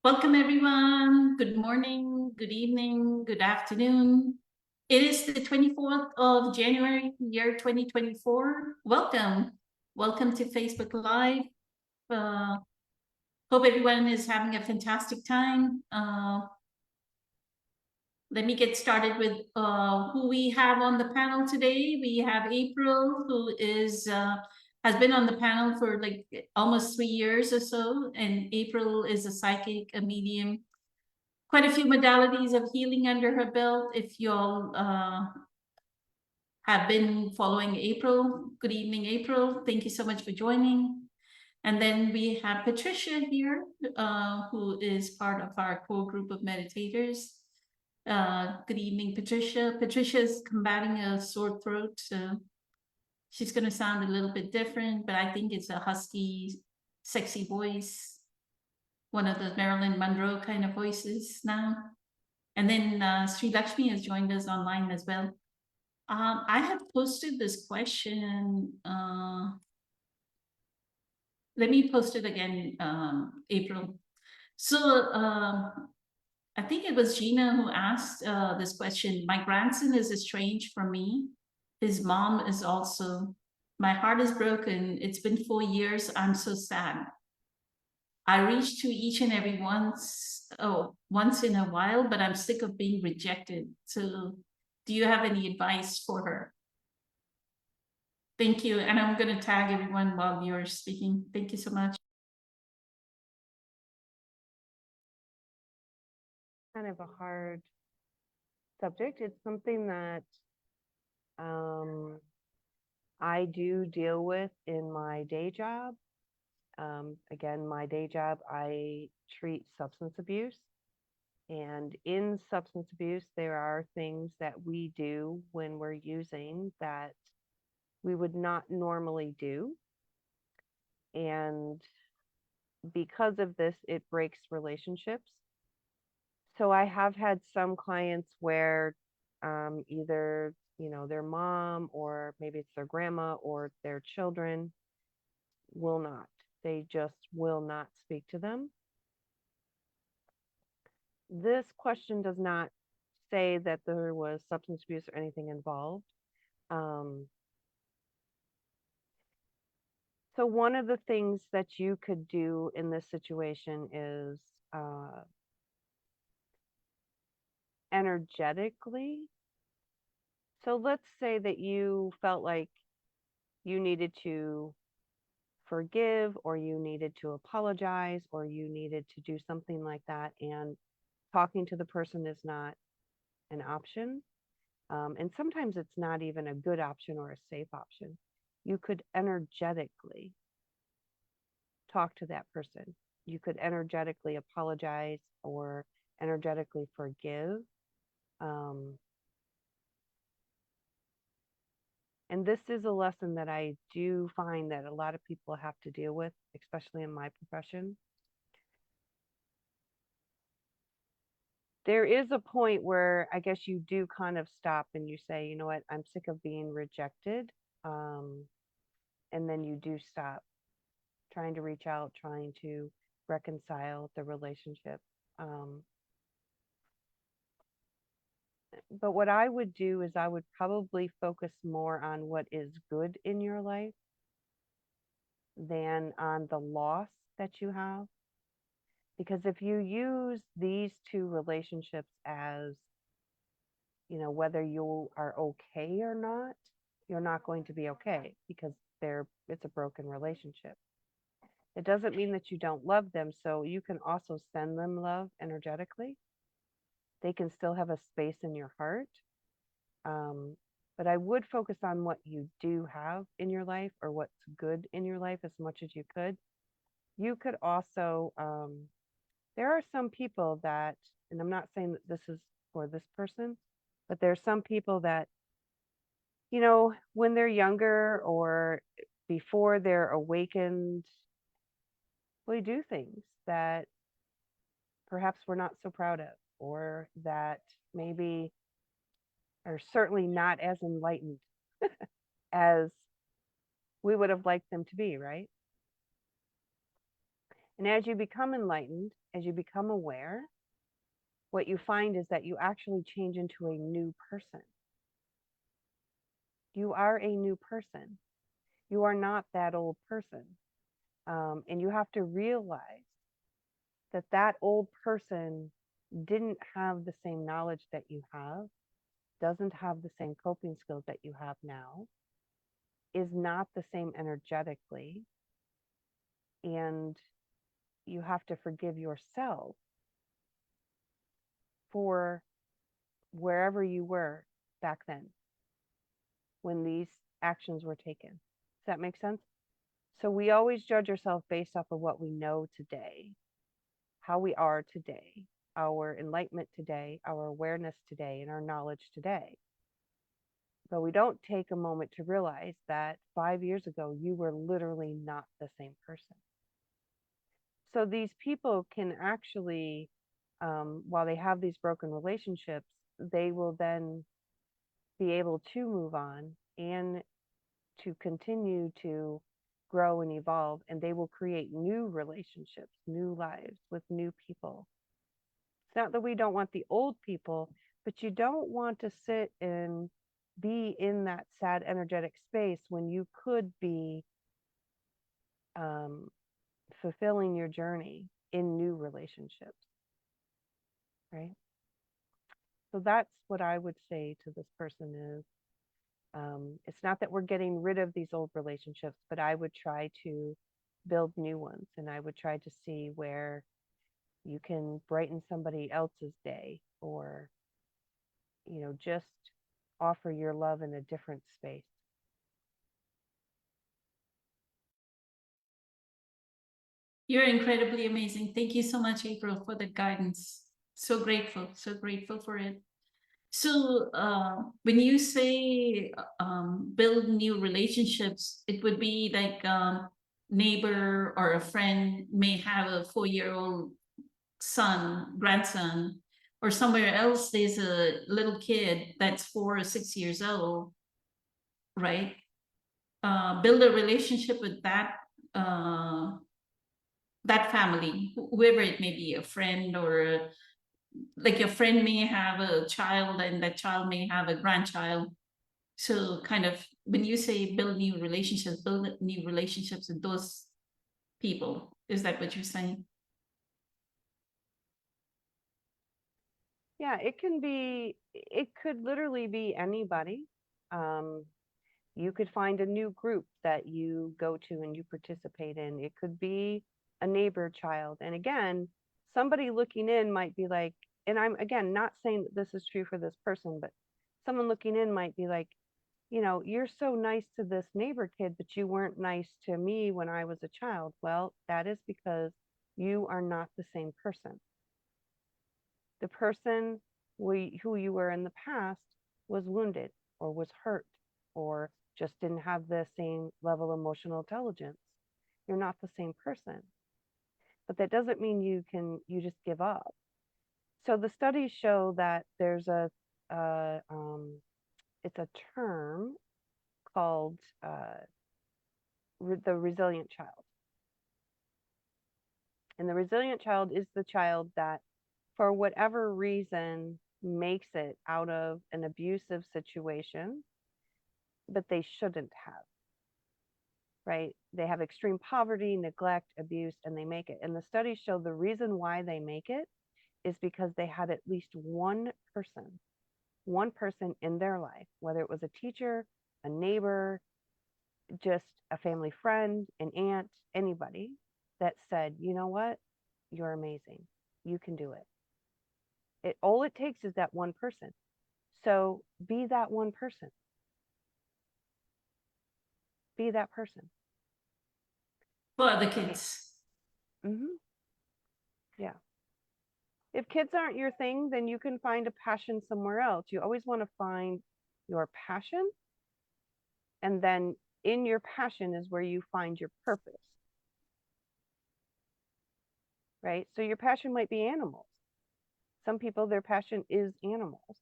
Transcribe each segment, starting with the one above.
Welcome, everyone. Good morning, good evening, good afternoon. It is the 24th of January, year 2024. Welcome. Welcome to Facebook Live. Uh, Hope everyone is having a fantastic time. Let me get started with who we have on the panel today. We have April, who has been on the panel for like almost 3 years or so, and April is a psychic, a medium, quite a few modalities of healing under her belt. If y'all have been following April, good evening, April. Thank you so much for joining. And then we have Patricia here, who is part of our core group of meditators. Good evening, Patricia. Patricia is combating a sore throat, so she's going to sound a little bit different, but I think it's a husky, sexy voice, one of the Marilyn Monroe kind of voices now. And then Sri Lakshmi has joined us online as well. I have posted this question. Let me post it again, April. So I think it was Gina who asked this question. My grandson is estranged from me. His mom is also. My heart is broken. It's been 4 years. I'm so sad. I reach to each and every once in a while, but I'm sick of being rejected. So do you have any advice for her? Thank you. And I'm going to tag everyone while you're speaking. Thank you so much. Kind of a hard subject. It's something that I do deal with in my day job. Again, my day job, I treat substance abuse. And in substance abuse, there are things that we do when we're using that we would not normally do. And because of this, it breaks relationships. So I have had some clients where either, their mom or maybe it's their grandma or their children will not. They just will not speak to them. This question does not say that there was substance abuse or anything involved. So one of the things that you could do in this situation is energetically. So let's say that you felt like you needed to forgive or you needed to apologize or you needed to do something like that, and talking to the person is not an option. And sometimes it's not even a good option or a safe option. You could energetically talk to that person. You could energetically apologize or energetically forgive. And this is a lesson that I do find that a lot of people have to deal with, especially in my profession. There is a point where I guess you do kind of stop and you say, you know what, I'm sick of being rejected. And then you do stop trying to reach out, trying to reconcile the relationship. But what I would do is I would probably focus more on what is good in your life than on the loss that you have. Because if you use these two relationships as, whether you are okay or not, you're not going to be okay because it's a broken relationship. It doesn't mean that you don't love them. So you can also send them love energetically. They can still have a space in your heart. But I would focus on what you do have in your life or what's good in your life as much as you could. You could also, there are some people that, and I'm not saying that this is for this person, but there are some people that, when they're younger or before they're awakened, we do things that perhaps we're not so proud of, or that maybe are certainly not as enlightened as we would have liked them to be, right? And as you become enlightened, as you become aware, what you find is that you actually change into a new person. You are a new person. You are not that old person. And you have to realize that that old person didn't have the same knowledge that you have, doesn't have the same coping skills that you have now, is not the same energetically. And you have to forgive yourself for wherever you were back then when these actions were taken. Does that make sense? So we always judge ourselves based off of what we know today, how we are today, our enlightenment today, our awareness today, and our knowledge today. But we don't take a moment to realize that 5 years ago, you were literally not the same person. So these people can actually, while they have these broken relationships, they will then be able to move on and to continue to grow and evolve, and they will create new relationships, new lives with new people. It's not that we don't want the old people, but you don't want to sit and be in that sad energetic space when you could be fulfilling your journey in new relationships, right? So that's what I would say to this person is, it's not that we're getting rid of these old relationships, but I would try to build new ones, and I would try to see where you can brighten somebody else's day, or just offer your love in a different space. You're incredibly amazing. Thank you so much, April, for the guidance. So grateful for it. So when you say build new relationships, it would be like neighbor or a friend may have a 4-year-old grandson, or somewhere else there's a little kid that's 4 or 6 years old, right? Build a relationship with that family, whoever it may be, a friend, or like your friend may have a child and that child may have a grandchild. So kind of when you say build new relationships with those people, is that what you're saying? Yeah, it could literally be anybody. You could find a new group that you go to and you participate in. It could be a neighbor child. And again, somebody looking in might be like, and I'm again not saying that this is true for this person, but someone looking in might be like, you're so nice to this neighbor kid, but you weren't nice to me when I was a child. Well, that is because you are not the same person. The person who you were in the past was wounded or was hurt or just didn't have the same level of emotional intelligence. You're not the same person. But that doesn't mean you just give up. So the studies show that there's it's a term called the resilient child. And the resilient child is the child that, for whatever reason, makes it out of an abusive situation, but they shouldn't have, right? They have extreme poverty, neglect, abuse, and they make it. And the studies show the reason why they make it is because they had at least one person in their life, whether it was a teacher, a neighbor, just a family friend, an aunt, anybody that said, you know what, you're amazing. You can do it. All it takes is that one person. So be that one person. Be that person. For other kids. Mm-hmm. Yeah. If kids aren't your thing, then you can find a passion somewhere else. You always want to find your passion. And then in your passion is where you find your purpose. Right? So your passion might be animals. Some people, their passion is animals.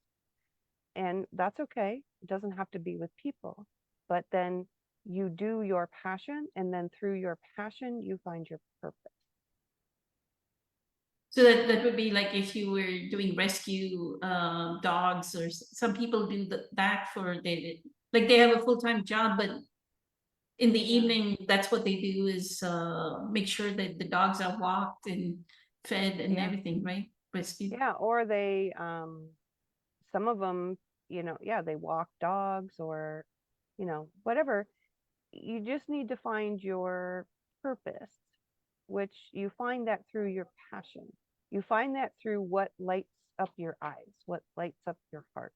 And that's okay. It doesn't have to be with people. But then you do your passion, and then through your passion, you find your purpose. So that would be like if you were doing rescue dogs, or some people do that for like they have a full-time job, but in the Yeah. evening, that's what they do is make sure that the dogs are walked and fed and Yeah. everything, right? Rescued. Yeah, or they some of them, yeah, they walk dogs or, whatever. You just need to find your purpose, which you find that through your passion. You find that through what lights up your eyes, what lights up your heart,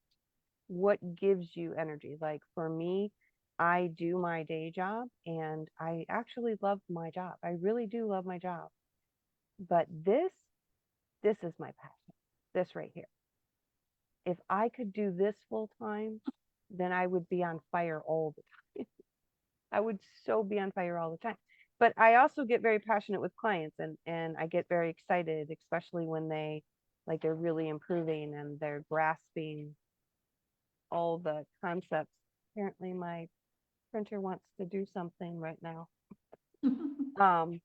what gives you energy. Like for me, I do my day job and I actually love my job. I really do love my job. But this is my passion. This right here. If I could do this full time, then I would be on fire all the time. I would so be on fire all the time. But I also get very passionate with clients and I get very excited, especially when they're really improving and they're grasping all the concepts. Apparently my printer wants to do something right now. Um,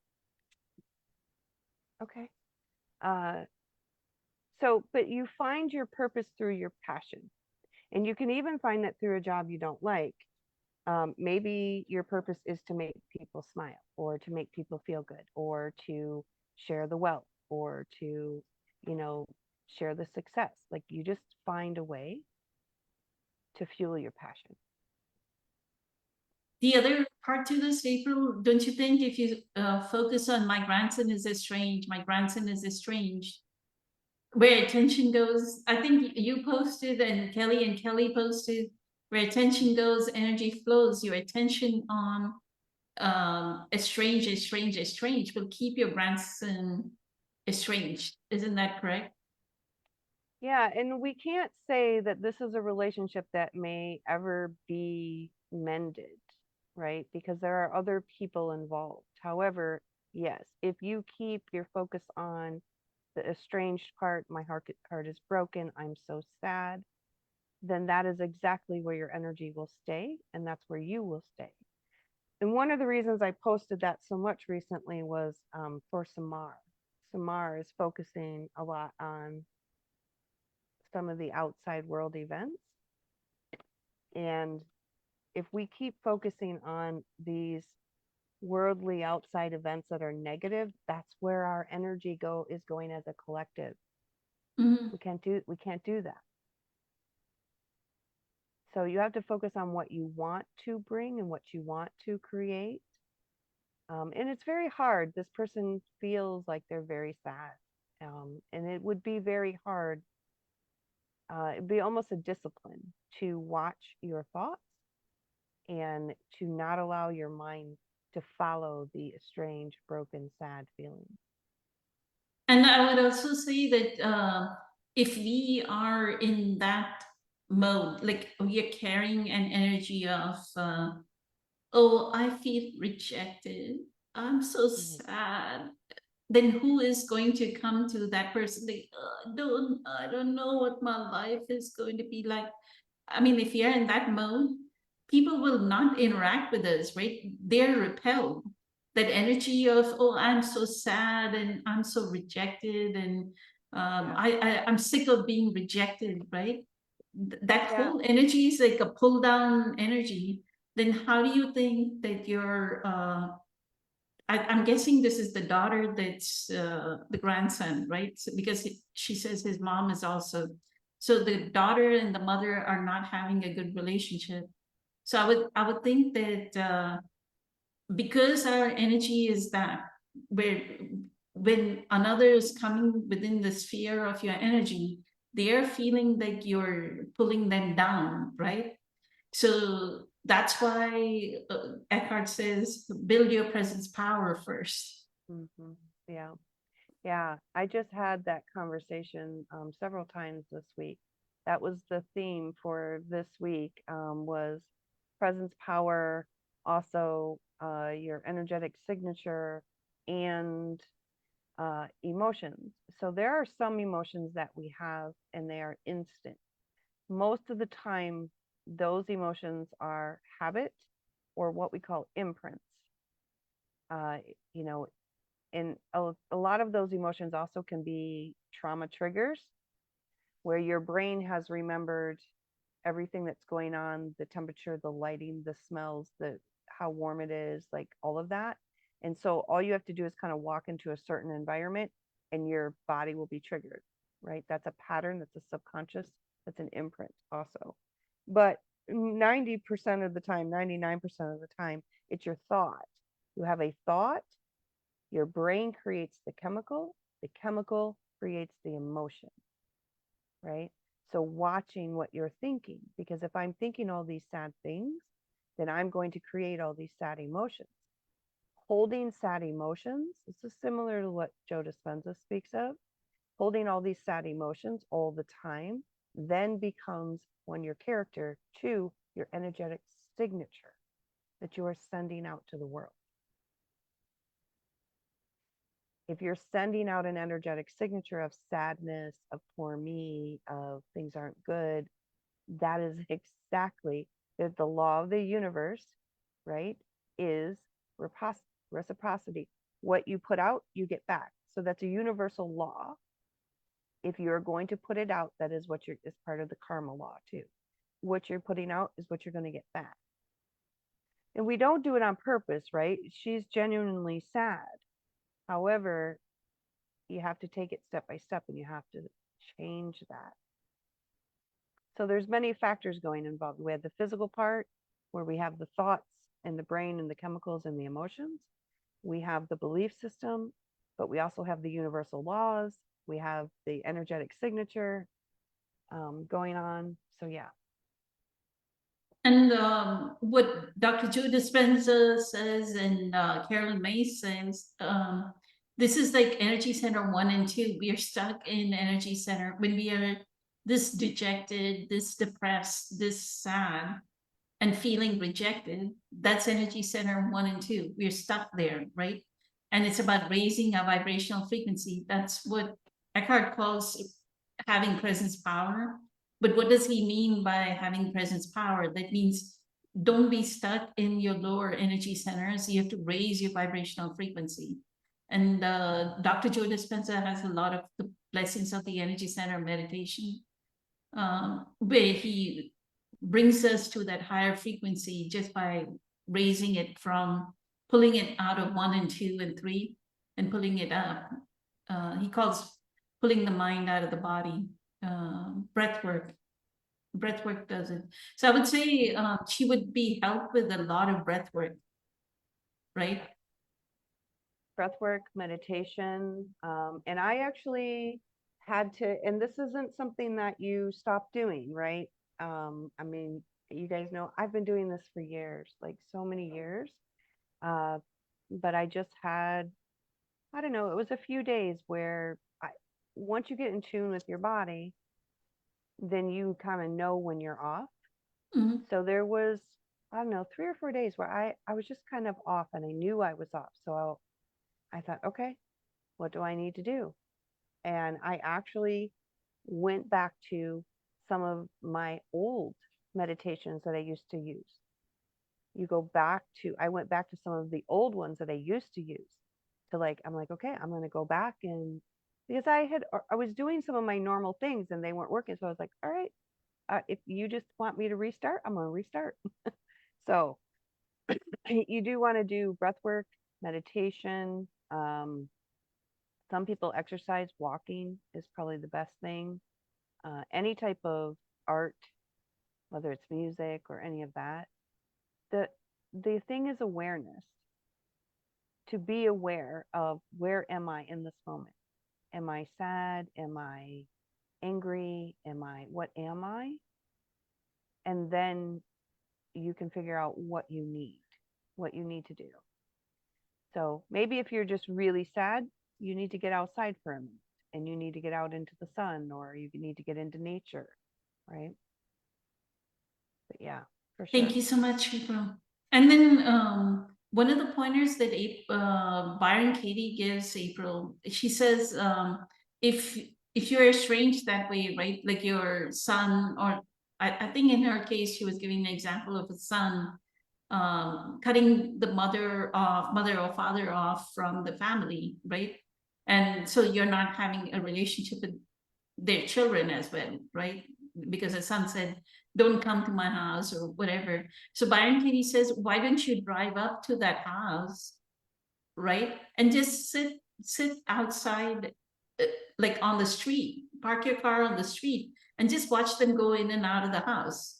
okay. Uh, but you find your purpose through your passion. And you can even find that through a job you don't like. Maybe your purpose is to make people smile or to make people feel good or to share the wealth or to, you know, share the success. Like you just find a way to fuel your passion. The other part to this, April, don't you think if you focus on my grandson is estranged, my grandson is estranged, where attention goes, I think you posted and Kelly posted, where attention goes, energy flows. Your attention on estranged will keep your grandson estranged. Isn't that correct? Yeah, and we can't say that this is a relationship that may ever be mended, right? Because there are other people involved. However, yes, if you keep your focus on the estranged part, my heart is broken, I'm so sad, then that is exactly where your energy will stay, and that's where you will stay. And one of the reasons I posted that so much recently was for Samar. Samar is focusing a lot on some of the outside world events. And if we keep focusing on these worldly outside events that are negative, that's where our energy is going as a collective. Mhm. We can't do that. So you have to focus on what you want to bring and what you want to create. And it's very hard. This person feels like they're very sad. And it would be very hard. It'd be almost a discipline to watch your thoughts and to not allow your mind to follow the estranged, broken, sad feelings. And I would also say that if we are in that mode, like we are carrying an energy of, oh, I feel rejected, I'm so Mhm. sad, then who is going to come to that person? Like, I don't know what my life is going to be like. I mean, if you're in that mode, people will not interact with us, right? They're repelled. That energy of, oh, I'm so sad and I'm so rejected and Yeah. I'm sick of being rejected, right? That Yeah. whole energy is like a pull down energy. Then how do you think that your I'm guessing this is the daughter that's the grandson, right? So, because she says his mom is also, so the daughter and the mother are not having a good relationship. So I would think that because our energy is that, where when another is coming within the sphere of your energy, they are feeling like you're pulling them down, right? So that's why Eckhart says, build your presence power first. Hmm. Yeah. Yeah. I just had that conversation several times this week. That was the theme for this week, was presence power, also your energetic signature, and emotions. So there are some emotions that we have and they are instant. Most of the time, those emotions are habit or what we call imprints. Uh, you know, And a lot of those emotions also can be trauma triggers, where your brain has remembered everything that's going on, the temperature, the lighting, the smells, the how warm it is, like all of that. And so all you have to do is kind of walk into a certain environment and your body will be triggered, right? That's a pattern, that's a subconscious, that's an imprint also. But 90% of the time, 99% of the time, it's your thought. You have a thought, your brain creates the chemical creates the emotion, right? So watching what you're thinking, because if I'm thinking all these sad things, then I'm going to create all these sad emotions. Holding sad emotions, this is similar to what Joe Dispenza speaks of. Holding all these sad emotions all the time then becomes, one, your character, two, your energetic signature that you are sending out to the world. If you're sending out an energetic signature of sadness, of poor me, of things aren't good, that is exactly the law of the universe, right? Is reciprocity. What you put out, you get back. So that's a universal law. If you're going to put it out, that is what is part of the karma law too. What you're putting out is what you're going to get back. And we don't do it on purpose, right? She's genuinely sad. However, you have to take it step by step and you have to change that. So there's many factors going involved. We have the physical part where we have the thoughts and the brain and the chemicals and the emotions. We have the belief system, but we also have the universal laws. We have the energetic signature going on. So yeah. And what Dr. Joe Dispenza says and Carolyn May says, this is like energy center 1 and 2. We are stuck in energy center when we are this dejected, this depressed, this sad, and feeling rejected. That's energy center 1 and 2. We're stuck there, right? And it's about raising our vibrational frequency. That's what Eckhart calls having presence power. But what does he mean by having presence power? That means don't be stuck in your lower energy centers. You have to raise your vibrational frequency. And Dr. Joe Dispenza has a lot of the blessings of the energy center meditation, where he brings us to that higher frequency just by raising it from pulling it out of 1 and 2 and 3 and pulling it up. He calls pulling the mind out of the body. Breath work does it. So I would say she would be helped with a lot of breath work, right? Breath work, meditation. And I actually had to, and this isn't something that you stop doing, right? I mean, you guys know I've been doing this for years, like so many years. But I just had, I don't know, it was a few days where once you get in tune with your body, then you kind of know when you're off. Mhm. So there was, I don't know, 3 or 4 days where I was just kind of off and I knew I was off. So I thought, okay, what do I need to do? And I actually went back to some of my old meditations that I used to use. I went back to some of the old ones that I used to use to I'm like, okay, I'm going to go back, and because I was doing some of my normal things and they weren't working. So I was like, all right, if you just want me to restart, I'm going to restart. So you do want to do breath work, meditation. Some people exercise. Walking is probably the best thing. Any type of art, whether it's music or any of that. The thing is awareness. To be aware of, where am I in this moment? Am I sad? Am I angry? What am I? And then you can figure out what you need to do. So maybe if you're just really sad, you need to get outside for a minute and you need to get out into the sun, or you need to get into nature, right? But yeah, for sure. Thank you so much, April. And then one of the pointers that Byron Katie gives April, she says, if you're estranged that way, right? Like your son, or I think in her case, she was giving an example of a son cutting the mother or father off from the family, right? And so you're not having a relationship with their children as well, right? Because the son said, don't come to my house or whatever. So Byron Katie says, why don't you drive up to that house, right? And just sit outside, like on the street, park your car on the street and just watch them go in and out of the house.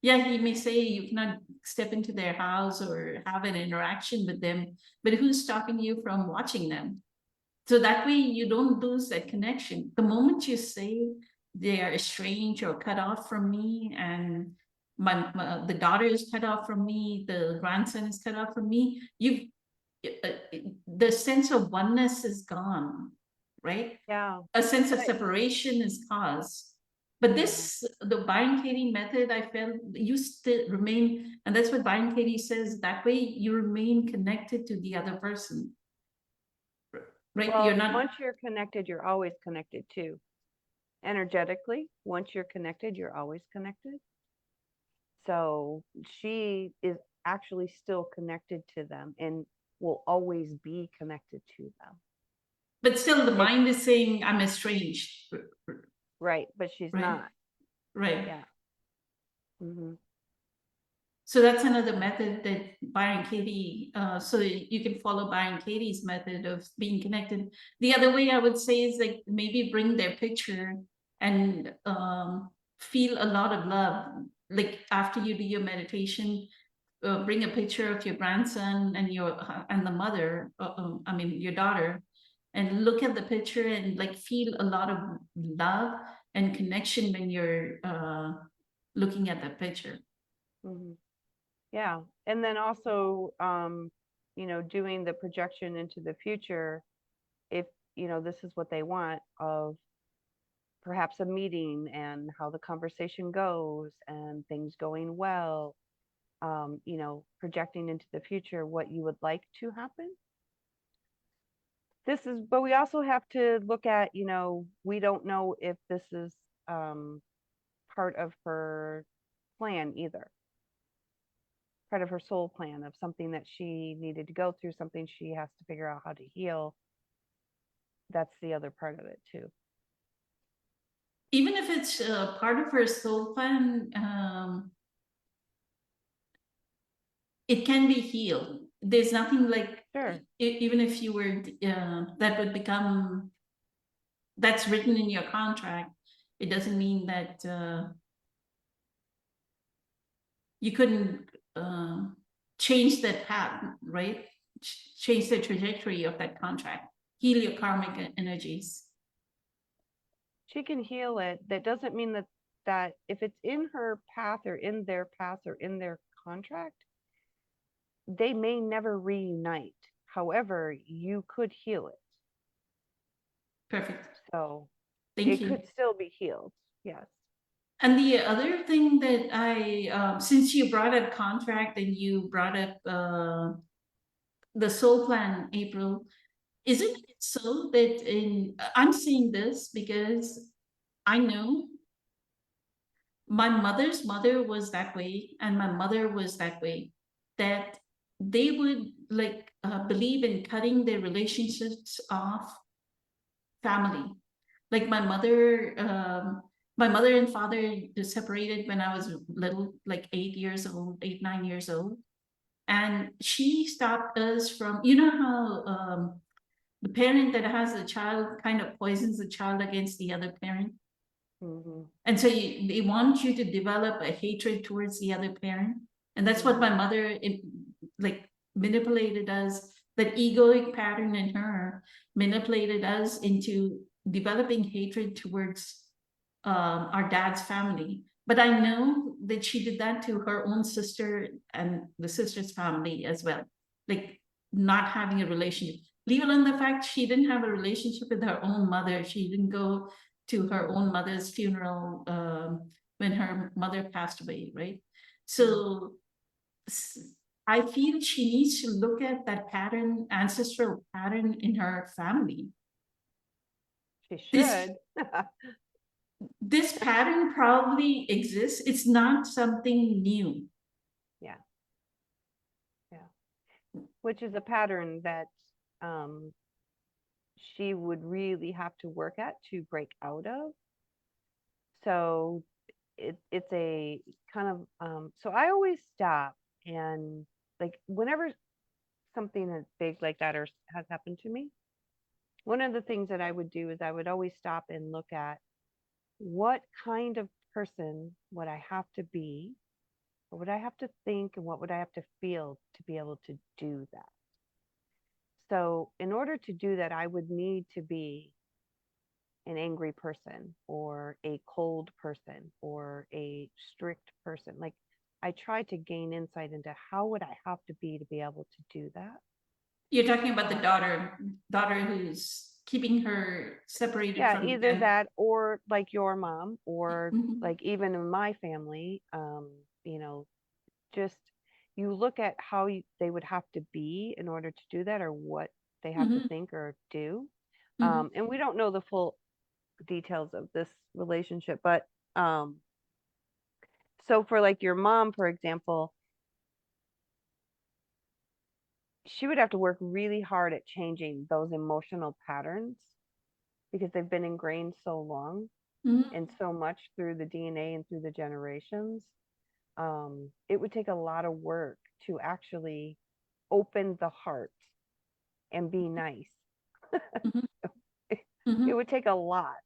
Yeah, he may say you cannot step into their house or have an interaction with them, but who's stopping you from watching them? So that way you don't lose that connection. The moment you say they are estranged or cut off from me, and the daughter is cut off from me, the grandson is cut off from me, the sense of oneness is gone, right? Yeah. A sense of But- separation is caused. But this, the Byron Katie method, I felt you still remain, and that's what Byron Katie says, that way you remain connected to the other person. Right? Well, You're not. once you're connected, you're always connected too. Energetically, once you're connected, you're always connected. So she is actually still connected to them and will always be connected to them. But still, the mind is saying, I'm estranged. Right. But she's Right. not. Right. Yeah. Mm-hmm. So that's another method that Byron Katie, so you can follow Byron Katie's method of being connected. The other way I would say is like maybe bring their picture and feel a lot of love. Like after you do your meditation, bring a picture of your grandson and and the mother, I mean your daughter, and look at the picture and like feel a lot of love and connection when you're looking at the picture. Mm-hmm. Yeah. And then also, doing the projection into the future, if, this is what they want, of perhaps a meeting and how the conversation goes and things going well, projecting into the future what you would like to happen. But we also have to look at, we don't know if this is part of her plan either. Part of her soul plan of something that she needed to go through, something she has to figure out how to heal. That's the other part of it too. Even if it's part of her soul plan, it can be healed. There's nothing like, Sure. Even if you were, that would become, that's written in your contract. It doesn't mean that you couldn't change that path, right? Change the trajectory of that contract, heal your karmic energies. She can heal it. That doesn't mean that if it's in her path or in their path or in their contract, they may never reunite. However, you could heal it. Perfect. So Thank it you. could still be healed. Yes. And the other thing that since you brought up contract and you brought up the soul plan, April, isn't it so that I'm saying this because I know my mother's mother was that way and my mother was that way, that they would like believe in cutting their relationships off family. Like my mother and father separated when I was little, like 8, 9 years old. And she stopped us from, you know how the parent that has a child kind of poisons the child against the other parent. Mm-hmm. And so they want you to develop a hatred towards the other parent. And that's what my mother like manipulated us, that egoic pattern in her manipulated us into developing hatred towards our dad's family. But I know that she did that to her own sister and the sister's family as well. Like not having a relationship. Leave alone the fact she didn't have a relationship with her own mother. She didn't go to her own mother's funeral when her mother passed away, right? So I feel she needs to look at that pattern, ancestral pattern in her family. She should. This pattern probably exists. It's not something new. Yeah. which is a pattern that um, she would really have to work at to break out of. So it's a kind of so I always stop and like whenever something as big like that or has happened to me, one of the things that I would do is I would always stop and look at what kind of person would I have to be, what would I have to think, and what would I have to feel to be able to do that. So in order to do that, I would need to be an angry person or a cold person or a strict person. Like I try to gain insight into how would I have to be able to do that. You're talking about the daughter who's keeping her separated Yeah, from the either dad. that or like your mom or Mhm, like even in my family, just you look at how they would have to be in order to do that or what they have to mhm, think or do. mhm. And we don't know the full details of this relationship, but um, so for like your mom, for example, she would have to work really hard at changing those emotional patterns because they've been ingrained so long Mhm. and so much through the DNA and through the generations. It would take a lot of work to actually open the heart and be nice. Mhm. It Mhm. would take a lot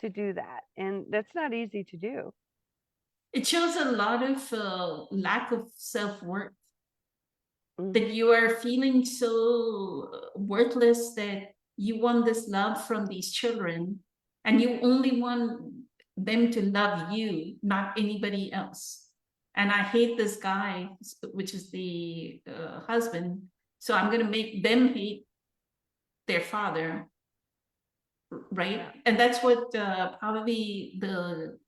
to do that. And that's not easy to do. It shows a lot of lack of self-worth, Hmm. that you are feeling so worthless that you want this love from these children and you only want them to love you, not anybody else. And I hate this guy, which is the husband. So I'm going to make them hate their father, right? Yeah. And that's what probably the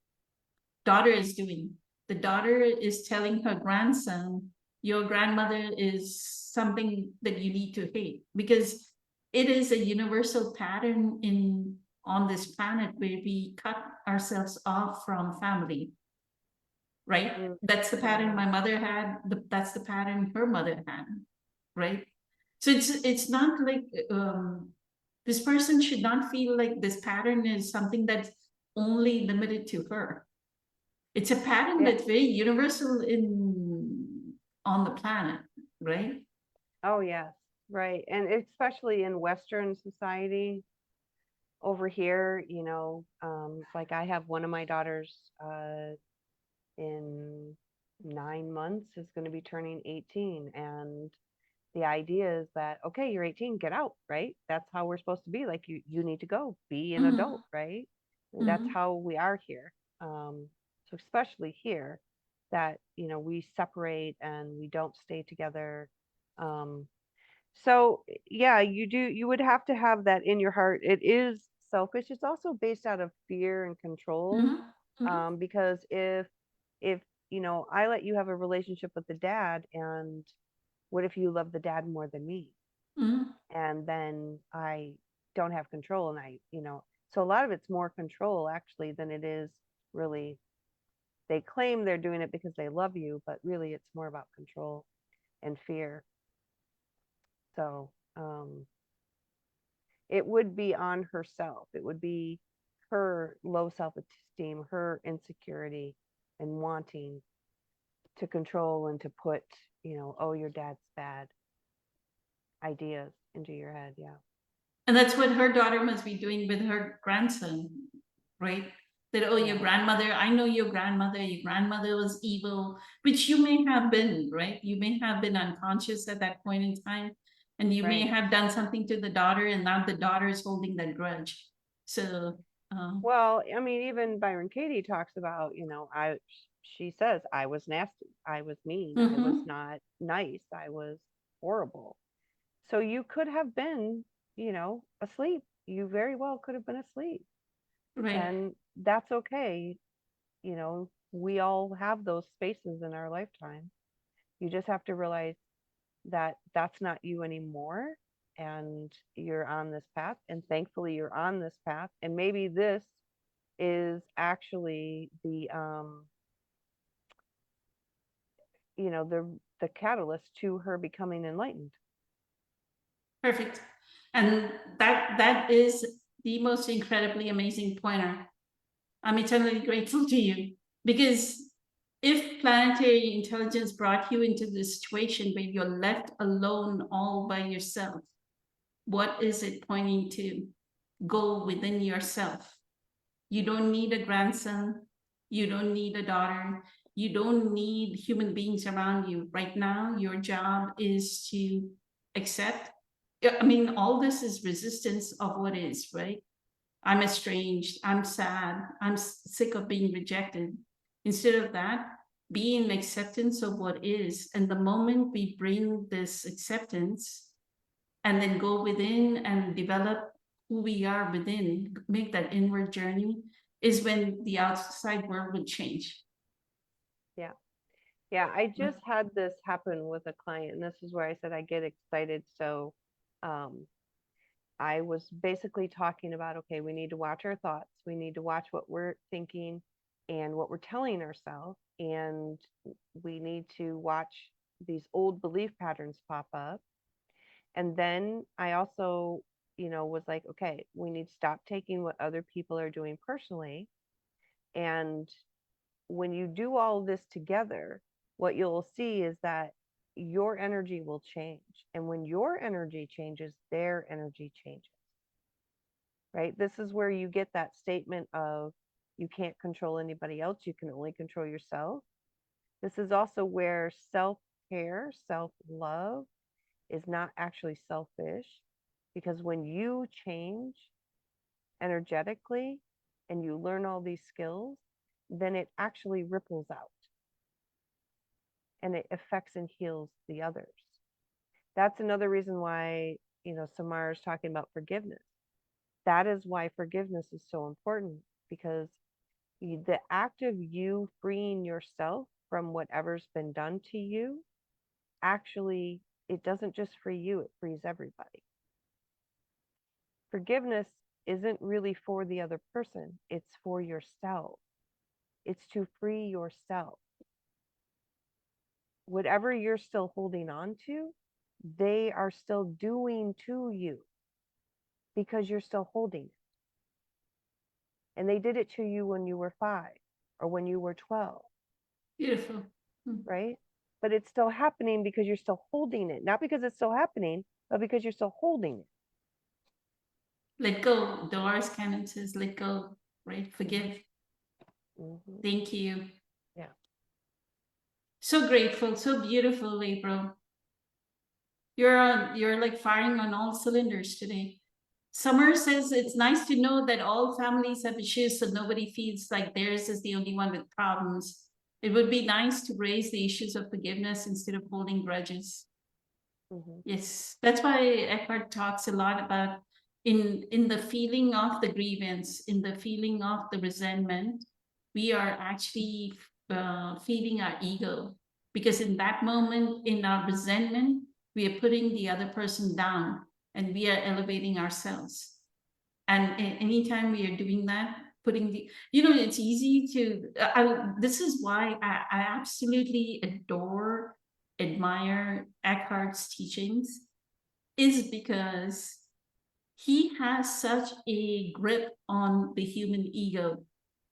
daughter is doing. The daughter is telling her grandson, your grandmother is something that you need to hate, because it is a universal pattern in on this planet where we cut ourselves off from family, right? That's the pattern Mm-hmm. my mother had, that's the pattern her mother had, right? So it's not like this person should not feel like this pattern is something that's only limited to her. It's a pattern Yeah. that's very universal in on the planet, right? Oh, yes. Right. And especially in Western society over here, like I have one of my daughters in 9 months is going to be turning 18. And the idea is that, okay, you're 18, get out, right? That's how we're supposed to be. Like you need to go be an adult, Mm-hmm. right? That's Mm-hmm. how we are here. So especially here that, we separate and we don't stay together. Um, so yeah, you would have to have that in your heart. It is selfish. It's also based out of fear and control. Mm-hmm. Because if I let you have a relationship with the dad, and what if you love the dad more than me? Mm-hmm. And then I don't have control, and so a lot of it's more control actually than it is really. They claim they're doing it because they love you, but really it's more about control and fear. So it would be on herself. It would be her low self-esteem, her insecurity, and wanting to control and to put, oh, your dad's bad ideas into your head. Yeah. And that's what her daughter must be doing with her grandson, right? That, oh, your Yeah. grandmother, I know your grandmother was evil, which you may have been, right? You may have been unconscious at that point in time, and you may Right. have done something to the daughter, and now the daughter is holding that grudge. So, Well, I mean, even Byron Katie talks about, she says, I was nasty, I was mean, I was mhm, not nice, I was horrible. So you could have been, asleep. You very well could have been asleep. right. And that's okay. We all have those spaces in our lifetime. You just have to realize that that's not you anymore. And you're on this path. And thankfully, you're on this path. And maybe this is actually the catalyst to her becoming enlightened. Perfect. And that is the most incredibly amazing pointer. I'm eternally grateful to you, because if planetary intelligence brought you into this situation where you're left alone all by yourself, what is it pointing to? Go within yourself. You don't need a grandson. You don't need a daughter. You don't need human beings around you. Right now, your job is to accept. I mean, all this is resistance of what is, right? I'm estranged. I'm sad. I'm sick of being rejected. Instead of that, be in acceptance of what is. And the moment we bring this acceptance and then go within and develop who we are within, make that inward journey, is when the outside world will change. Yeah. Yeah, I just had this happen with a client, and this is where I said I get excited. So I was basically talking about, okay, we need to watch our thoughts. We need to watch what we're thinking and what we're telling ourselves. And we need to watch these old belief patterns pop up. And then I also, was like, okay, we need to stop taking what other people are doing personally. And when you do all this together, what you'll see is that your energy will change. And when your energy changes, their energy changes. Right? This is where you get that statement of you can't control anybody else, you can only control yourself. This is also where self-care, self-love is not actually selfish, because when you change energetically and you learn all these skills, then it actually ripples out and it affects and heals the others. That's another reason why, Samara is talking about forgiveness. That is why forgiveness is so important, because the act of you freeing yourself from whatever's been done to you, actually, it doesn't just free you, it frees everybody. Forgiveness isn't really for the other person, it's for yourself. It's to free yourself. Whatever you're still holding on to, they are still doing to you because you're still holding it. And they did it to you when you were 5 or when you were 12. Beautiful. Right? But it's still happening because you're still holding it. Not because it's still happening, but because you're still holding it. Let go. Dolores Cannon says, let go, right? Forgive. Mm-hmm. Thank you. Yeah. So grateful, so beautiful, April. You're like firing on all cylinders today. Summer says it's nice to know that all families have issues, so nobody feels like theirs is the only one with problems. It would be nice to raise the issues of forgiveness instead of holding grudges. Mm-hmm. Yes, that's why Eckhart talks a lot about in the feeling of the grievance, in the feeling of the resentment, we are actually feeding our ego, because in that moment, in our resentment, we are putting the other person down and we are elevating ourselves. And anytime we are doing that, putting the, it's easy to, this is why I absolutely admire Eckhart's teachings, is because he has such a grip on the human ego.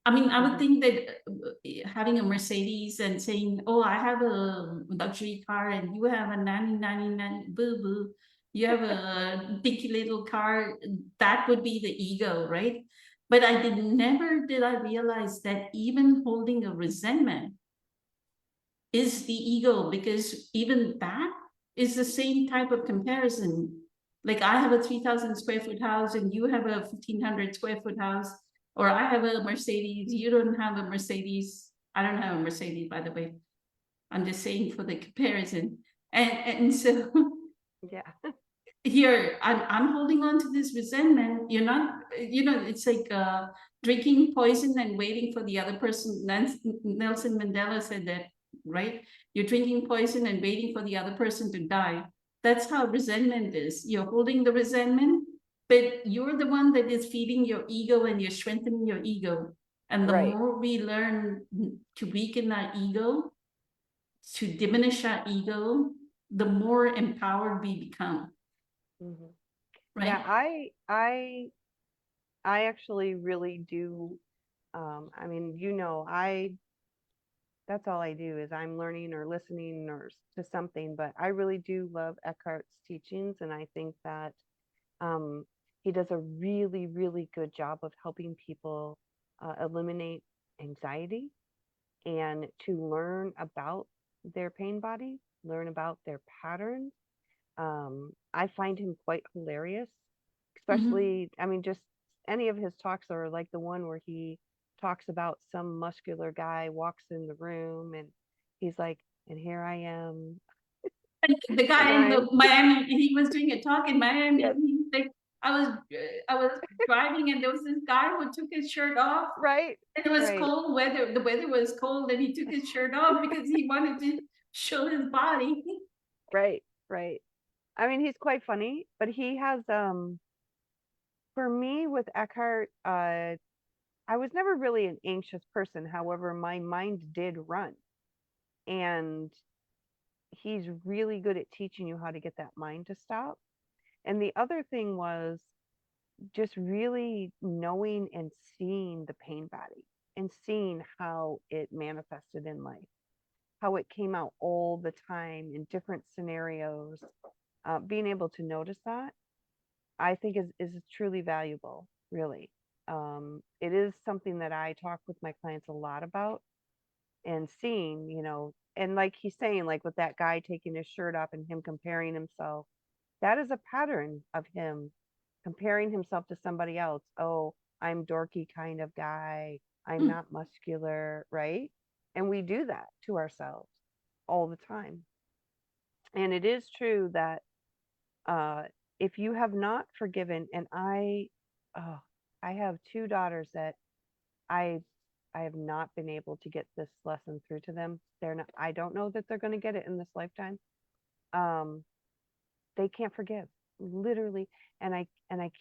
I mean, I would think that having a Mercedes and saying, oh, I have a luxury car and you have a 1999 boo boo, you have a dinky little car, that would be the ego, right? But never did I realize that even holding a resentment is the ego, because even that is the same type of comparison. Like I have a 3,000 square foot house and you have a 1,500 square foot house, or I have a Mercedes, you don't have a Mercedes. I don't have a Mercedes, by the way. I'm just saying for the comparison. And so Yeah. here I'm holding on to this resentment. You're not, it's like drinking poison and waiting for the other person. Nelson Mandela said that, right? You're drinking poison and waiting for the other person to die. That's how resentment is. You're holding the resentment, but you're the one that is feeding your ego and you're strengthening your ego. And the Right. more we learn to weaken our ego, to diminish our ego, the more empowered we become. Mhm. Yeah, right? I actually really do. I mean, that's all I do is I'm learning or listening to something, but I really do love Eckhart's teachings, and I think that um, he does a really, really good job of helping people eliminate anxiety and to learn about their pain body, learn about their patterns. I find him quite hilarious, Mm-hmm. especially, I mean, just any of his talks are like the one where he talks about some muscular guy walks in the room and he's like, and here I am. The And guy in the Miami, he was doing a talk in Miami, yes, and he's like, I was driving, and there was this guy who took his shirt off, right, and it was right, cold weather. The weather was cold, and he took his shirt off because he wanted to show his body. right, right. I mean, he's quite funny, but he has, for me with Eckhart, I was never really an anxious person. However, my mind did run. And he's really good at teaching you how to get that mind to stop. And the other thing was just really knowing and seeing the pain body and seeing how it manifested in life, how it came out all the time in different scenarios. Being able to notice that, I think is truly valuable, really. It is something that I talk with my clients a lot about and seeing, and like he's saying, like with that guy taking his shirt off and him comparing himself, that is a pattern of him comparing himself to somebody else. Oh, I'm dorky kind of guy. I'm Mm, not muscular, right? And we do that to ourselves all the time. And it is true that uh, if you have not forgiven, and oh, I have two daughters that I I have not been able to get this lesson through to them. They're not, I don't know that they're going to get it in this lifetime. Um, they can't forgive, literally. And I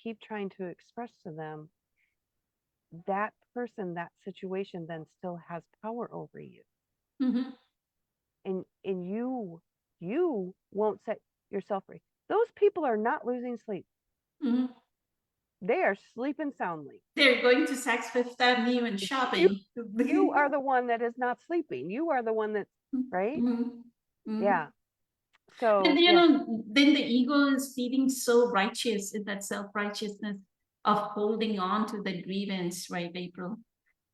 keep trying to express to them that person, that situation then still has power over you. mm-hmm, And you won't set yourself free. Those people are not losing sleep. mm-hmm. They are sleeping soundly. They're going to Saks Fifth Avenue and You shopping. you are the one that is not sleeping. You are the one that's right. Mhm, Yeah. mhm. And So you yes. know, then the ego is feeling so righteous in that self-righteousness of holding on to the grievance, right, April?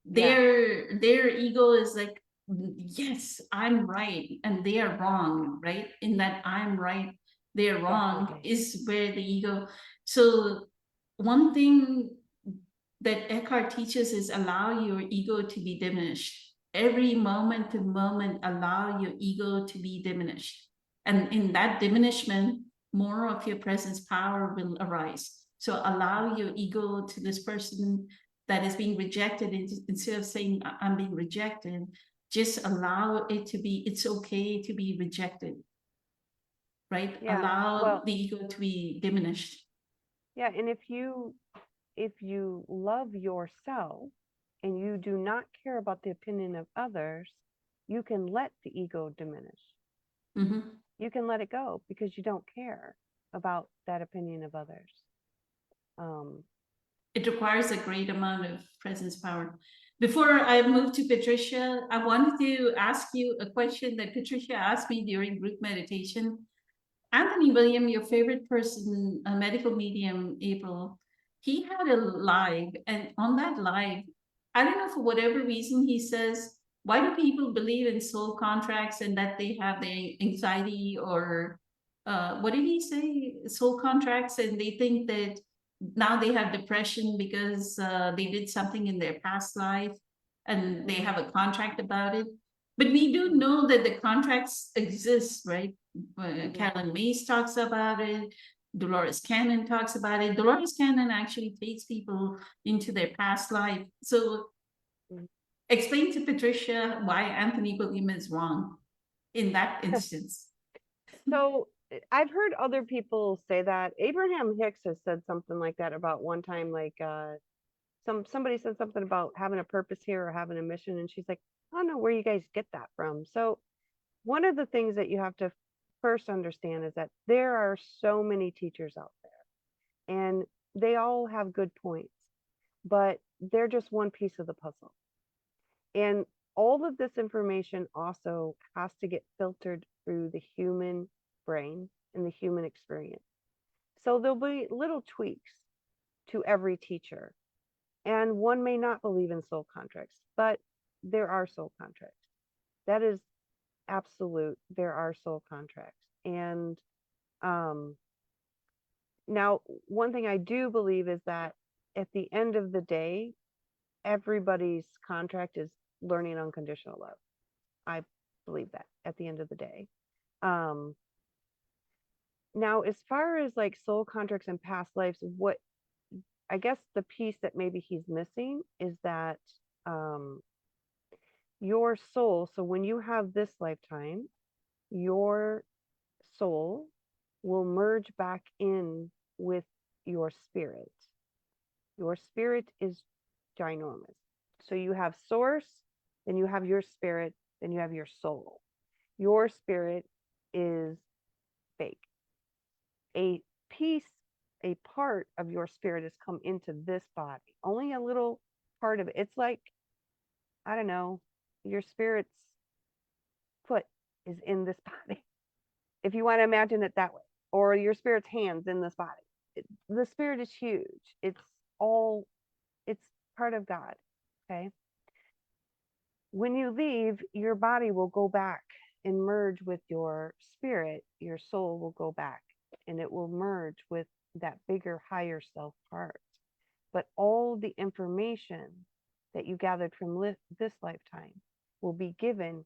Yeah. Their ego is like, yes, I'm right, and they are wrong, right? In that I'm right, they're wrong Definitely. is where the ego. So one thing that Eckhart teaches is allow your ego to be diminished. Every moment to moment, allow your ego to be diminished. And in that diminishment, more of your presence power will arise. So allow your ego to this person that is being rejected, instead of saying, I'm being rejected, just allow it to be, it's okay to be rejected, right? Yeah. Allow Well, the ego to be diminished. yeah, and if you love yourself and you do not care about the opinion of others, you can let the ego diminish. Mhm. You can let it go because you don't care about that opinion of others. Um, It requires a great amount of presence power. Before I move to Patricia, I wanted to ask you a question that Patricia asked me during group meditation. Anthony William, your favorite person, a medical medium, April, he had a live, and on that live, I don't know, for whatever reason, he says, why do people believe in soul contracts and that they have the anxiety, or what did he say? Soul contracts, and they think that now they have depression because they did something in their past life and they mhm, have a contract about it. But we do mhm, know that the contracts exist, right? mhm, Carolyn Mays talks about it. Dolores Cannon talks about it. Dolores Cannon actually takes people into their past life. So mhm. explain to Patricia why Anthony William is wrong in that instance. So I've heard other people say that. Abraham Hicks has said something like that about one time, like somebody said something about having a purpose here or having a mission, and she's like, I don't know where you guys get that from. So one of the things that you have to first understand is that there are so many teachers out there, and they all have good points, but they're just one piece of the puzzle. And all of this information also has to get filtered through the human brain and the human experience. So there'll be little tweaks to every teacher. And one may not believe in soul contracts, but there are soul contracts. That is absolute. There are soul contracts. And now, one thing I do believe is that at the end of the day, everybody's contract is learning unconditional love. I believe that at the end of the day. Now, as far as like soul contracts and past lives, what I guess the piece that maybe he's missing is that your soul, so when you have this lifetime, your soul will merge back in with your spirit. Your spirit is ginormous. So you have source, then you have your spirit, then you have your soul. Your spirit is fake. A piece, a part of your spirit has come into this body. Only a little part of it. It's like, I don't know, your spirit's foot is in this body, if you want to imagine it that way, or your spirit's hands in this body. The spirit is huge. It's part of God. Okay. When you leave, your body will go back and merge with your spirit. Your soul will go back and it will merge with that bigger, higher self part. But all the information that you gathered from this lifetime will be given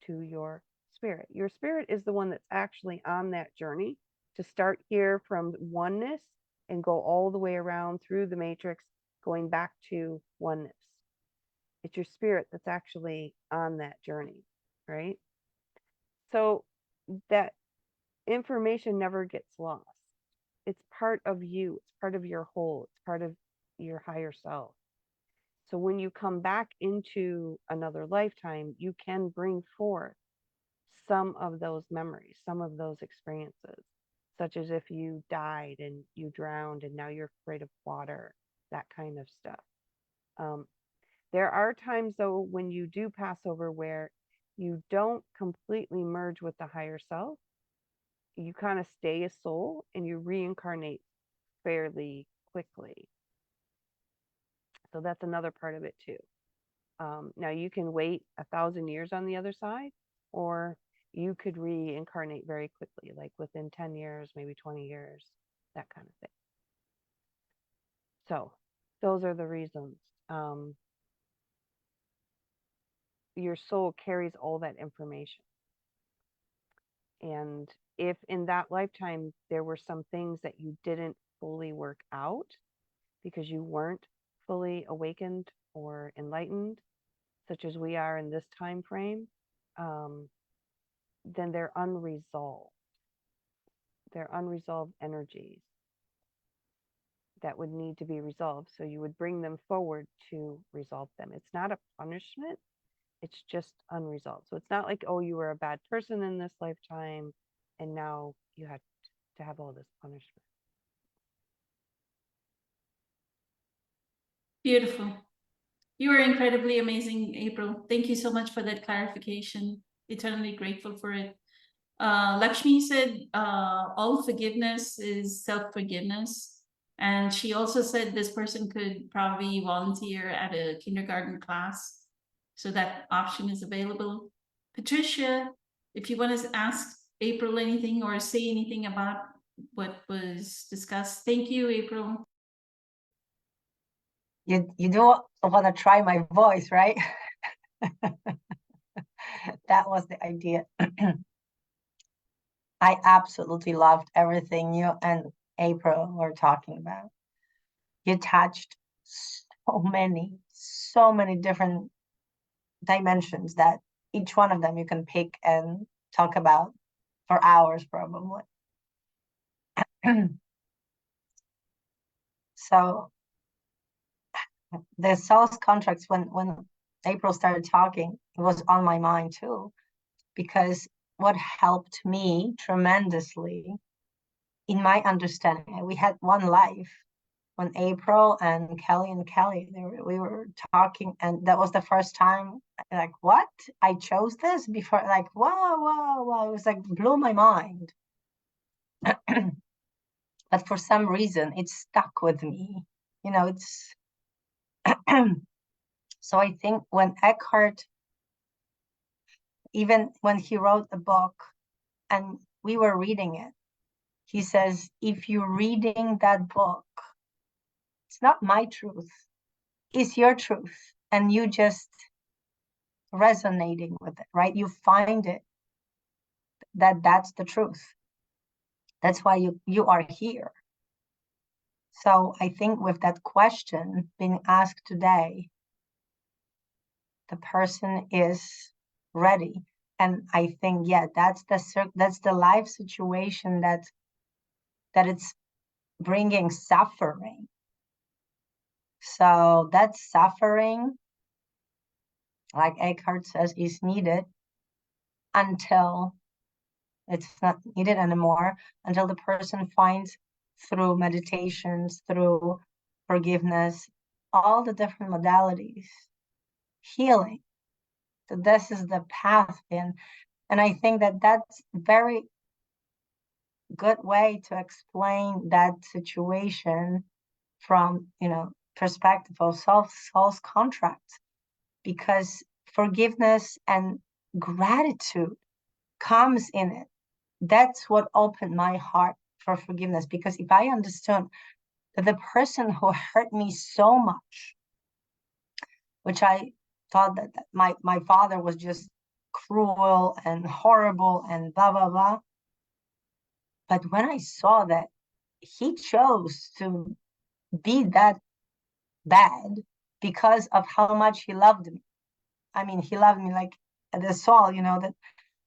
to your spirit. Your spirit is the one that's actually on that journey to start here from oneness and go all the way around through the matrix, going back to oneness. It's your spirit that's actually on that journey, right? So that information never gets lost. It's part of you. It's part of your whole. It's part of your higher self. So when you come back into another lifetime, you can bring forth some of those memories, some of those experiences, such as if you died and you drowned and now you're afraid of water, that kind of stuff. There are times, though, when you do pass over where you don't completely merge with the higher self. You kind of stay a soul and you reincarnate fairly quickly. So that's another part of it too. Now you can wait 1,000 years on the other side, or you could reincarnate very quickly, like within 10 years, maybe 20 years, that kind of thing. So those are the reasons. Your soul carries all that information. And if in that lifetime there were some things that you didn't fully work out because you weren't fully awakened or enlightened, such as we are in this time frame, then they're unresolved. They're unresolved energies that would need to be resolved. So you would bring them forward to resolve them. It's not a punishment. It's just unresolved. So it's not like, oh, you were a bad person in this lifetime and now you had to have all this punishment. Beautiful. You are incredibly amazing, April. Thank you so much for that clarification. Eternally grateful for it. Lakshmi said all forgiveness is self-forgiveness. And she also said this person could probably volunteer at a kindergarten class. So that option is available. Patricia, if you want to ask April anything or say anything about what was discussed. Thank you, April. You don't want to try my voice, right? That was the idea. I absolutely loved everything you and April were talking about. You touched so many different dimensions that each one of them you can pick and talk about for hours probably. So the soul's contracts, when April started talking, it was on my mind too, because what helped me tremendously in my understanding. We had one life when April and Kelly we were talking, and that was the first time, like, what? I chose this before, like, wow. It was like, blew my mind. But for some reason, it stuck with me. You know, it's so I think when Eckhart, even when he wrote a book and we were reading it, he says, if you're reading that book, it's not my truth, it's your truth. And you just resonating with it, right? You find it, that's the truth. That's why you are here. So I think with that question being asked today, the person is ready. And I think, yeah, that's the life situation that it's bringing suffering. So that suffering, like Eckhart says, is needed until it's not needed anymore, until the person finds, through meditations, through forgiveness, all the different modalities, healing. So this is the path in. And I think that that's very good way to explain that situation from, perspective of soul's contracts, because forgiveness and gratitude comes in it. That's what opened my heart for forgiveness, because if I understood that the person who hurt me so much, which I thought that my father was just cruel and horrible and blah blah blah, but when I saw that he chose to be that bad because of how much he loved me, I mean, he loved me like the soul, that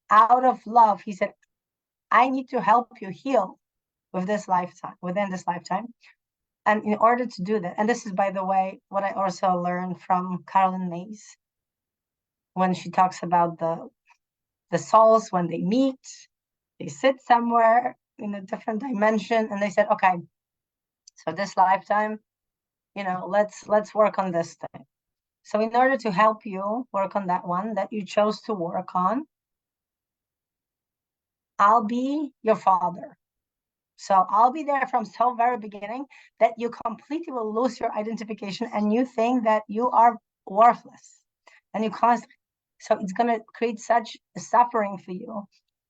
out of love, he said, I need to help you heal within this lifetime. And in order to do that, and this is, by the way, what I also learned from Carolyn Mays, when she talks about the souls, when they meet, they sit somewhere in a different dimension, and they said, okay, so this lifetime, let's work on this thing. So in order to help you work on that one that you chose to work on, I'll be your father. So I'll be there from so very beginning that you completely will lose your identification and you think that you are worthless. And you constantly, so it's going to create such a suffering for you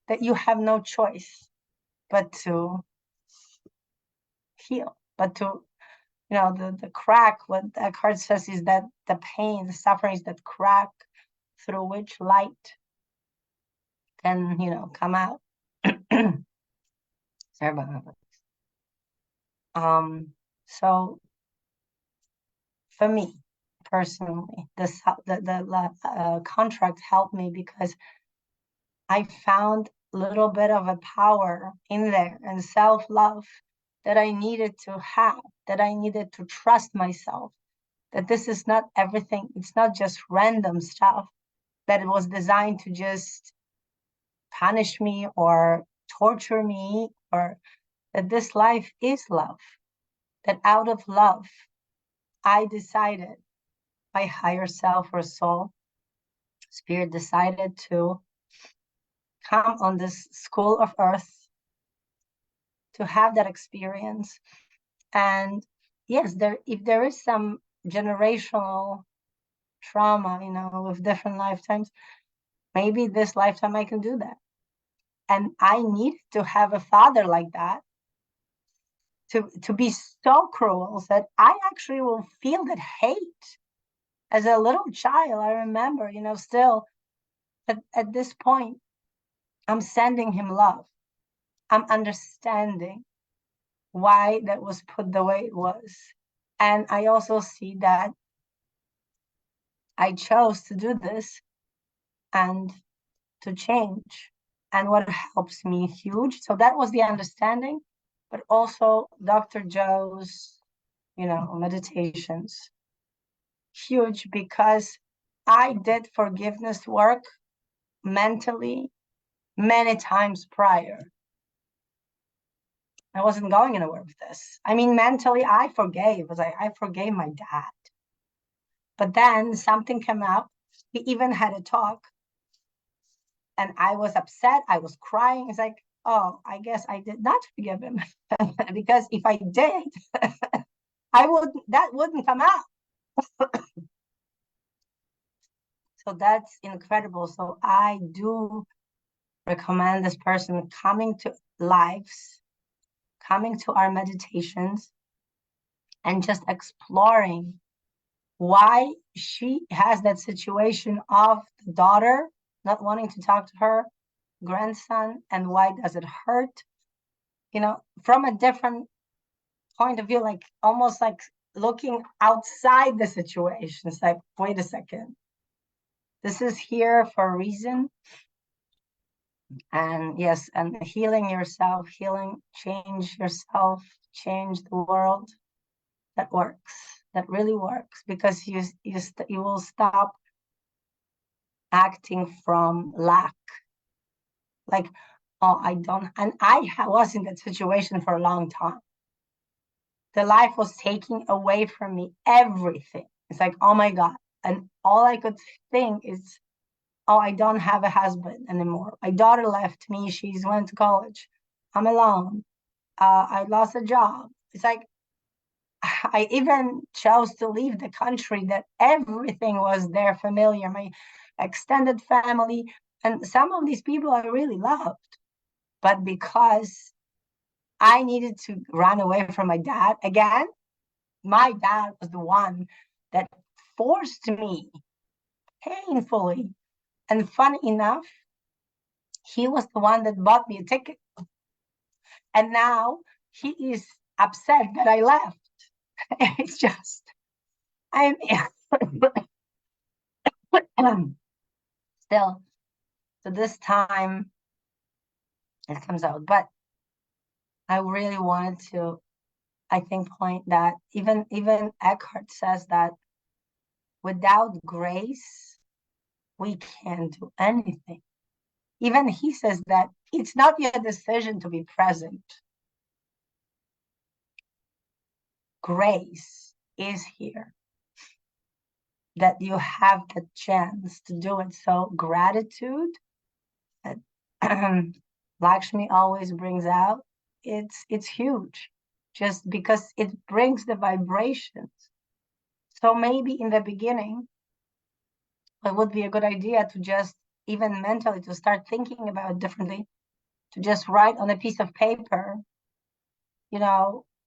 that you have no choice but to heal, but to, the crack, what Eckhart says is that the pain, the suffering is that crack through which light can, come out. Sorry about that. So for me personally, the contract helped me because I found a little bit of a power in there and self-love that I needed to have, that I needed to trust myself, that this is not everything. It's not just random stuff, that it was designed to just punish me or torture me, or that this life is love, that out of love, I decided, my higher self or soul, spirit decided to come on this school of earth to have that experience. And yes, if there is some generational trauma, with different lifetimes, maybe this lifetime I can do that. And I need to have a father like that to be so cruel that I actually will feel that hate. As a little child, I remember, still at this point, I'm sending him love. I'm understanding why that was put the way it was. And I also see that I chose to do this and to change. And what helps me huge. So that was the understanding, but also Dr. Joe's, meditations. Huge, because I did forgiveness work mentally many times prior. I wasn't going anywhere with this. I mean, mentally, I forgave. I forgave my dad. But then something came up. We even had a talk. And I was upset. I was crying. It's like, oh, I guess I did not forgive him. Because if I did, that wouldn't come out. So that's incredible. So I do recommend this person coming to lives, coming to our meditations, and just exploring why she has that situation of the daughter not wanting to talk to her grandson, and why does it hurt, from a different point of view, like almost like looking outside the situation. It's like, wait a second, this is here for a reason. And yes, and healing yourself, change yourself, change the world. That works. That really works, because you will stop acting from lack. Like, oh, I don't, and I was in that situation for a long time. The life was taking away from me everything. It's like, oh my God. And all I could think is, oh, I don't have a husband anymore. My daughter left me. She's went to college. I'm alone. I lost a job. It's like, I even chose to leave the country that everything was there familiar. My extended family, and some of these people I really loved. But because I needed to run away from my dad again, my dad was the one that forced me painfully. And funny enough, he was the one that bought me a ticket. And now he is upset that I left. It's just, I'm still, so this time it comes out. But I really wanted to, I think, point that even Eckhart says that without grace, we can't do anything. Even he says that it's not your decision to be present. Grace is here, that you have the chance to do it. So gratitude that Lakshmi always brings out, it's huge, just because it brings the vibrations. So maybe in the beginning, it would be a good idea to just, even mentally, to start thinking about it differently, to just write on a piece of paper,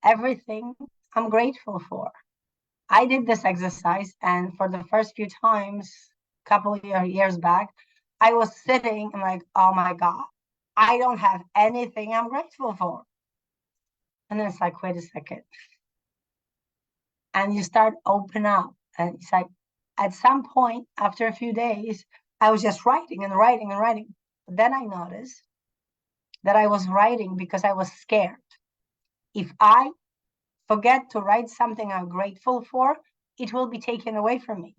everything I'm grateful for. I did this exercise, and for the first few times, a couple of years back, I was sitting and like, oh my God, I don't have anything I'm grateful for. And then it's like, wait a second. And you start open up, and it's like, at some point, after a few days, I was just writing and writing and writing. But then I noticed that I was writing because I was scared. If I forget to write something I'm grateful for, it will be taken away from me.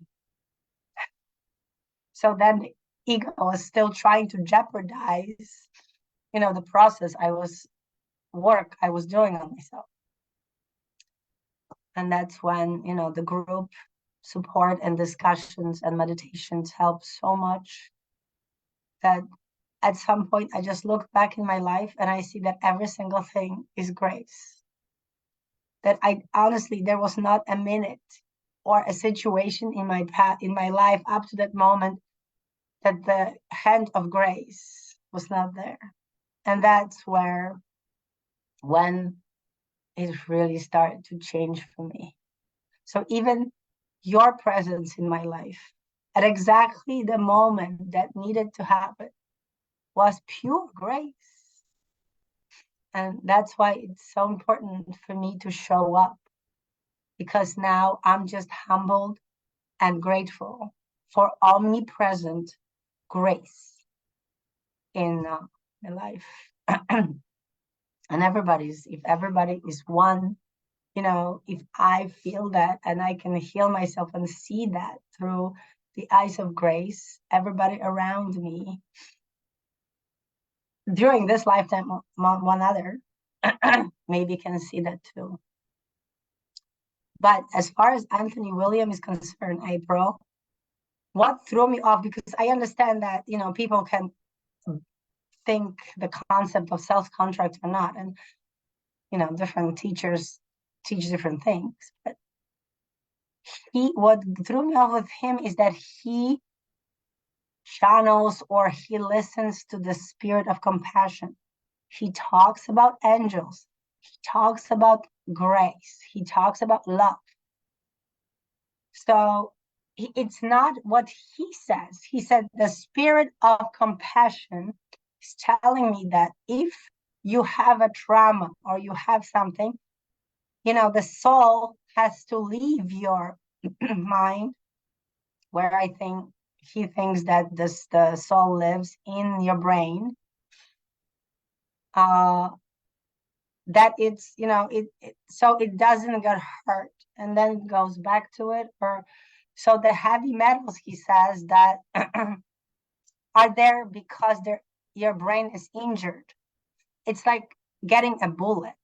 So then the ego was still trying to jeopardize, the process I was doing on myself. And that's when, the group support and discussions and meditations help so much, that at some point I just look back in my life and I see that every single thing is grace. That I honestly, there was not a minute or a situation in my life up to that moment that the hand of grace was not there. And that's when it really started to change for me. So even your presence in my life at exactly the moment that needed to happen was pure grace. And that's why it's so important for me to show up, because now I'm just humbled and grateful for omnipresent grace in my life. And if everybody is one, if I feel that and I can heal myself and see that through the eyes of grace, everybody around me during this lifetime, one other maybe can see that too. But as far as Anthony William is concerned, April, what threw me off, because I understand that, you know, people can think the concept of self-contract or not, and, you know, different teachers teach different things. But what threw me off with him is that he channels or he listens to the spirit of compassion. He talks about angels. He talks about grace. He talks about love. So it's not what he says. He said the spirit of compassion is telling me that if you have a trauma or you have something, you know, the soul has to leave your mind, where I think he thinks that the soul lives in your brain. That it's, you know, so it doesn't get hurt, and then it goes back to it. Or so the heavy metals, he says, that are there because your brain is injured. It's like getting a bullet.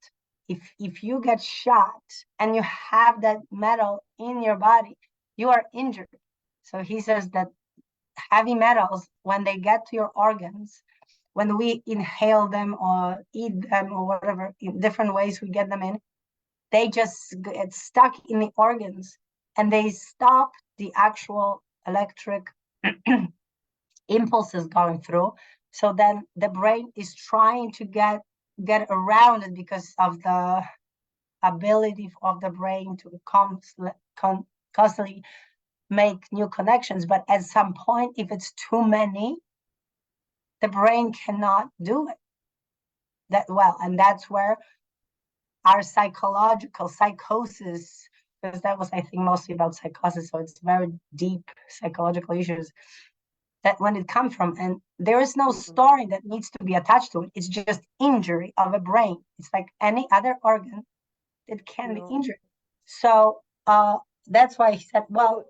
If you get shot and you have that metal in your body, you are injured. So he says that heavy metals, when they get to your organs, when we inhale them or eat them or whatever, in different ways we get them in, they just get stuck in the organs and they stop the actual electric impulses going through. So then the brain is trying to get around it because of the ability of the brain to constantly make new connections. But at some point, if it's too many, the brain cannot do it that well. And that's where our psychological psychosis, because that was, I think, mostly about psychosis, so it's very deep psychological issues, that when it comes from, and there is no story that needs to be attached to it. It's just injury of a brain. It's like any other organ that can be injured. So that's why he said, well,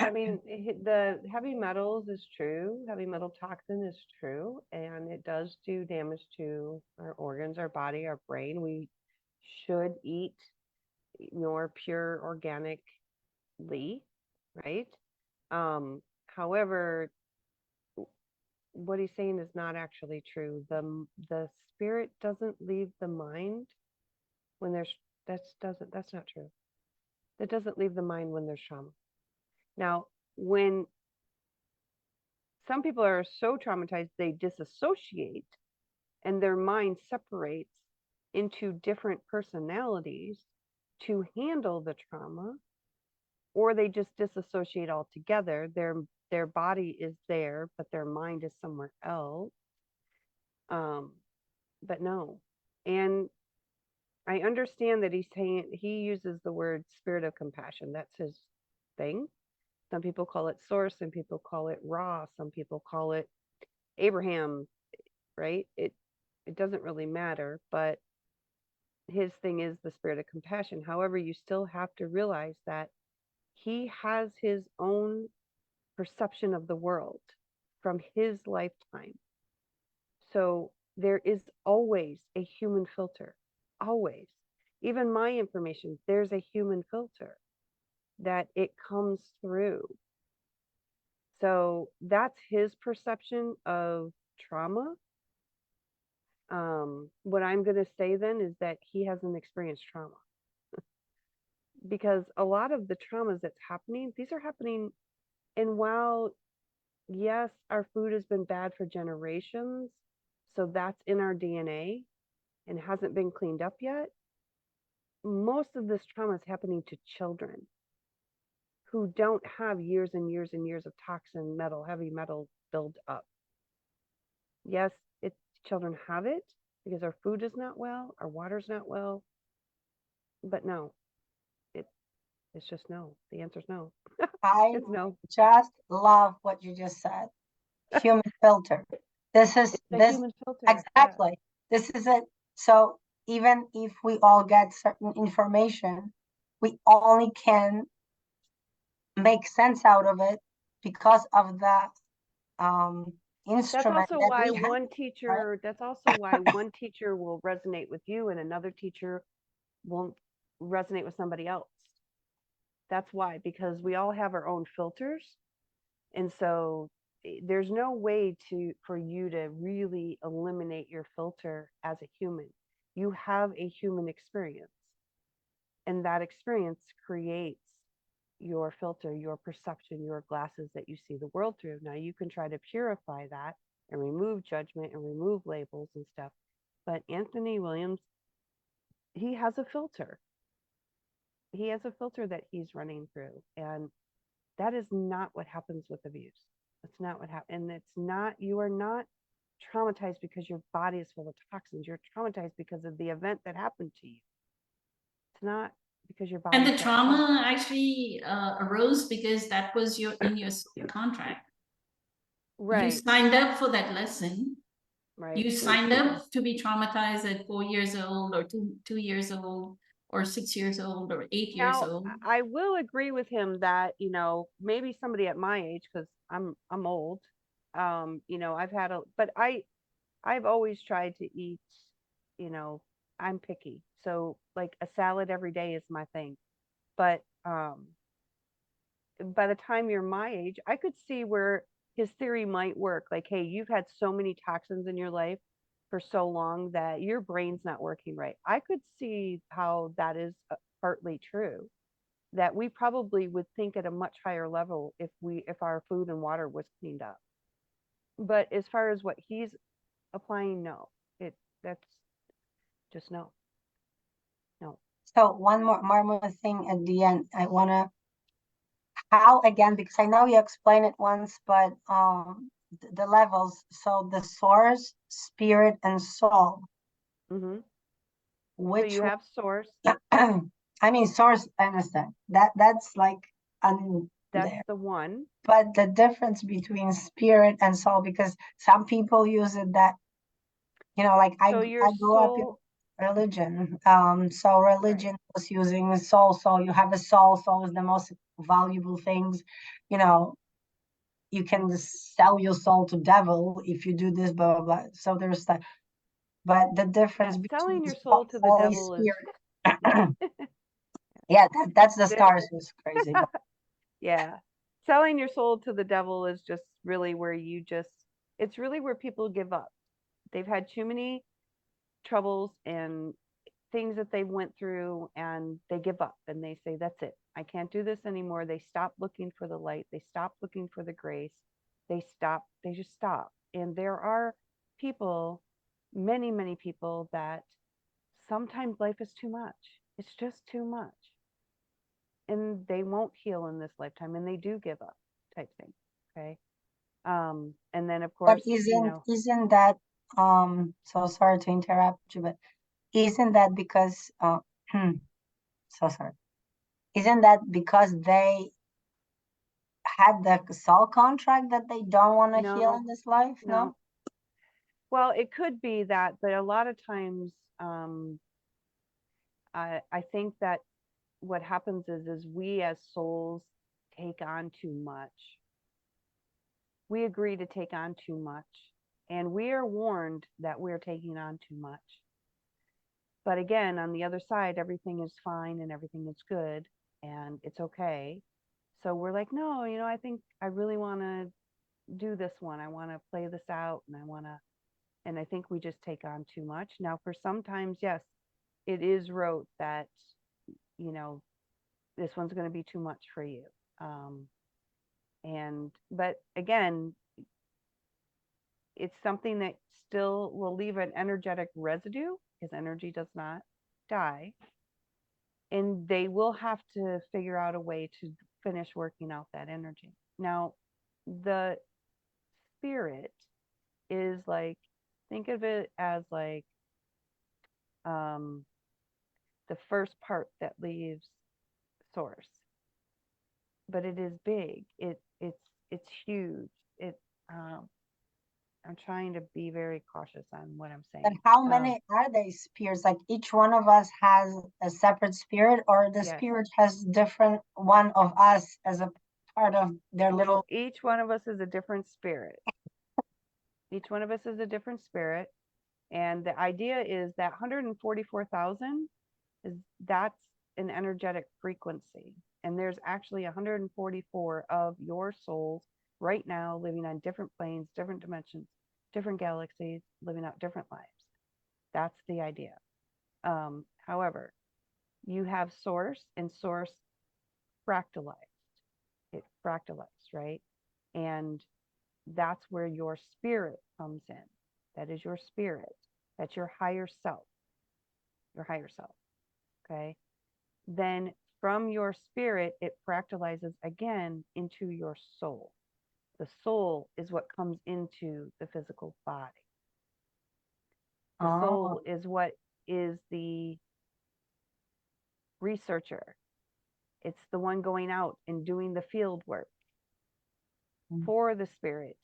I mean, the heavy metals is true. Heavy metal toxin is true, and it does do damage to our organs, our body, our brain. We should eat more pure organically, right? However, what he's saying is not actually true. The spirit doesn't leave the mind when there's that's not true. That doesn't leave the mind when there's trauma. Now, when some people are so traumatized they disassociate and their mind separates into different personalities to handle the trauma, or they just disassociate altogether. Their body is there, but their mind is somewhere else. But no. And I understand that he uses the word spirit of compassion. That's his thing. Some people call it source, some people call it Ra, some people call it Abraham, right? It doesn't really matter, but his thing is the spirit of compassion. However, you still have to realize that he has his own perception of the world from his lifetime. So there is always a human filter, always. Even my information, there's a human filter that it comes through. So that's his perception of trauma. What I'm going to say then is that he hasn't experienced trauma. Because a lot of the traumas that's happening, these are happening, and while, yes, our food has been bad for generations, so that's in our DNA and hasn't been cleaned up yet, most of this trauma is happening to children who don't have years and years and years of toxin metal, heavy metal build up. Yes, children have it because our food is not well, our water's not well, but no, it's just no. The answer is no. I no. Just love what you just said. Human filter. This is the human filter. Exactly. Yeah. This is it. So even if we all get certain information, we only can make sense out of it because of the That's instrument also that why we have. one teacher, that's also why one teacher will resonate with you and another teacher won't resonate with somebody else. That's why, because we all have our own filters. And so there's no way for you to really eliminate your filter as a human. You have a human experience. And that experience creates your filter, your perception, your glasses that you see the world through. Now you can try to purify that and remove judgment and remove labels and stuff. But Anthony Williams, he has a filter. He has a filter that he's running through. And that is not what happens with abuse. That's not what happens. And it's not, you are not traumatized because your body is full of toxins. You're traumatized because of the event that happened to you. It's not because your body. And the trauma actually arose because that was in your contract. Right. You signed up for that lesson. Right. You signed up to be traumatized at 4 years old or 2 years old or 6 years old or 8 years Now, old. I will agree with him that, maybe somebody at my age, because I'm old, I've had but I've always tried to eat, I'm picky. So like a salad every day is my thing. But by the time you're my age, I could see where his theory might work. Like, hey, you've had so many toxins in your life for so long that your brain's not working right. I could see how that is partly true, that we probably would think at a much higher level if our food and water was cleaned up. But as far as what he's applying, no, that's just no. So one more thing at the end. I wanna, how again, because I know you explained it once, but the levels. So the source, spirit, and soul. Mm-hmm. So Which you have source. I mean, source, I understand. That's like That's there. the one. But the difference between spirit and soul, because some people use it that, like So I your grew up in soul, religion. So religion was using the soul. So you have a soul. Soul is the most valuable things. You can sell your soul to devil if you do this, blah blah blah. So there's that. But the difference between selling your soul to the Holy devil is, Spirit. Yeah, that's the stars was crazy. But yeah. Selling your soul to the devil is just really where it's really where people give up. They've had too many troubles and things that they went through and they give up and they say, that's it. I can't do this anymore. They stop looking for the light. They stop looking for the grace. They just stop. And there are people, many, many people, that sometimes life is too much. It's just too much. And they won't heal in this lifetime and they do give up type thing. Okay. And then of course, isn't that so sorry to interrupt you, but isn't that because so sorry. Isn't that because they had the soul contract that they don't want to heal in this life? No? Well, it could be that, but a lot of times, I think that what happens is we as souls take on too much. We agree to take on too much, and we are warned that we're taking on too much. But again, on the other side, everything is fine and everything is good and it's okay. So we're like, no, I think I really want to do this one. I want to play this out and I think we just take on too much. Now, for sometimes, yes, it is wrote that, this one's going to be too much for you. But again, it's something that still will leave an energetic residue because energy does not die. And they will have to figure out a way to finish working out that energy. Now, the spirit is like, think of it as like the first part that leaves source. But it is big. It's huge. I'm trying to be very cautious on what I'm saying. And how many are they spirits? Like each one of us has a separate spirit, or the spirit has different one of us as a part of their little. Each one of us is a different spirit. Each one of us is a different spirit. And the idea is that 144,000 that's an energetic frequency. And there's actually 144 of your souls right now living on different planes, different dimensions, different galaxies, living out different lives. That's the idea. However, you have source, and source fractalized. It fractalized, right? And that's where your spirit comes in. That is your spirit. That's your higher self. Your higher self. Okay. Then from your spirit, it fractalizes again into your soul. The soul is what comes into the physical body. The Oh, soul is what is the researcher. It's the one going out and doing the field work for the spirit,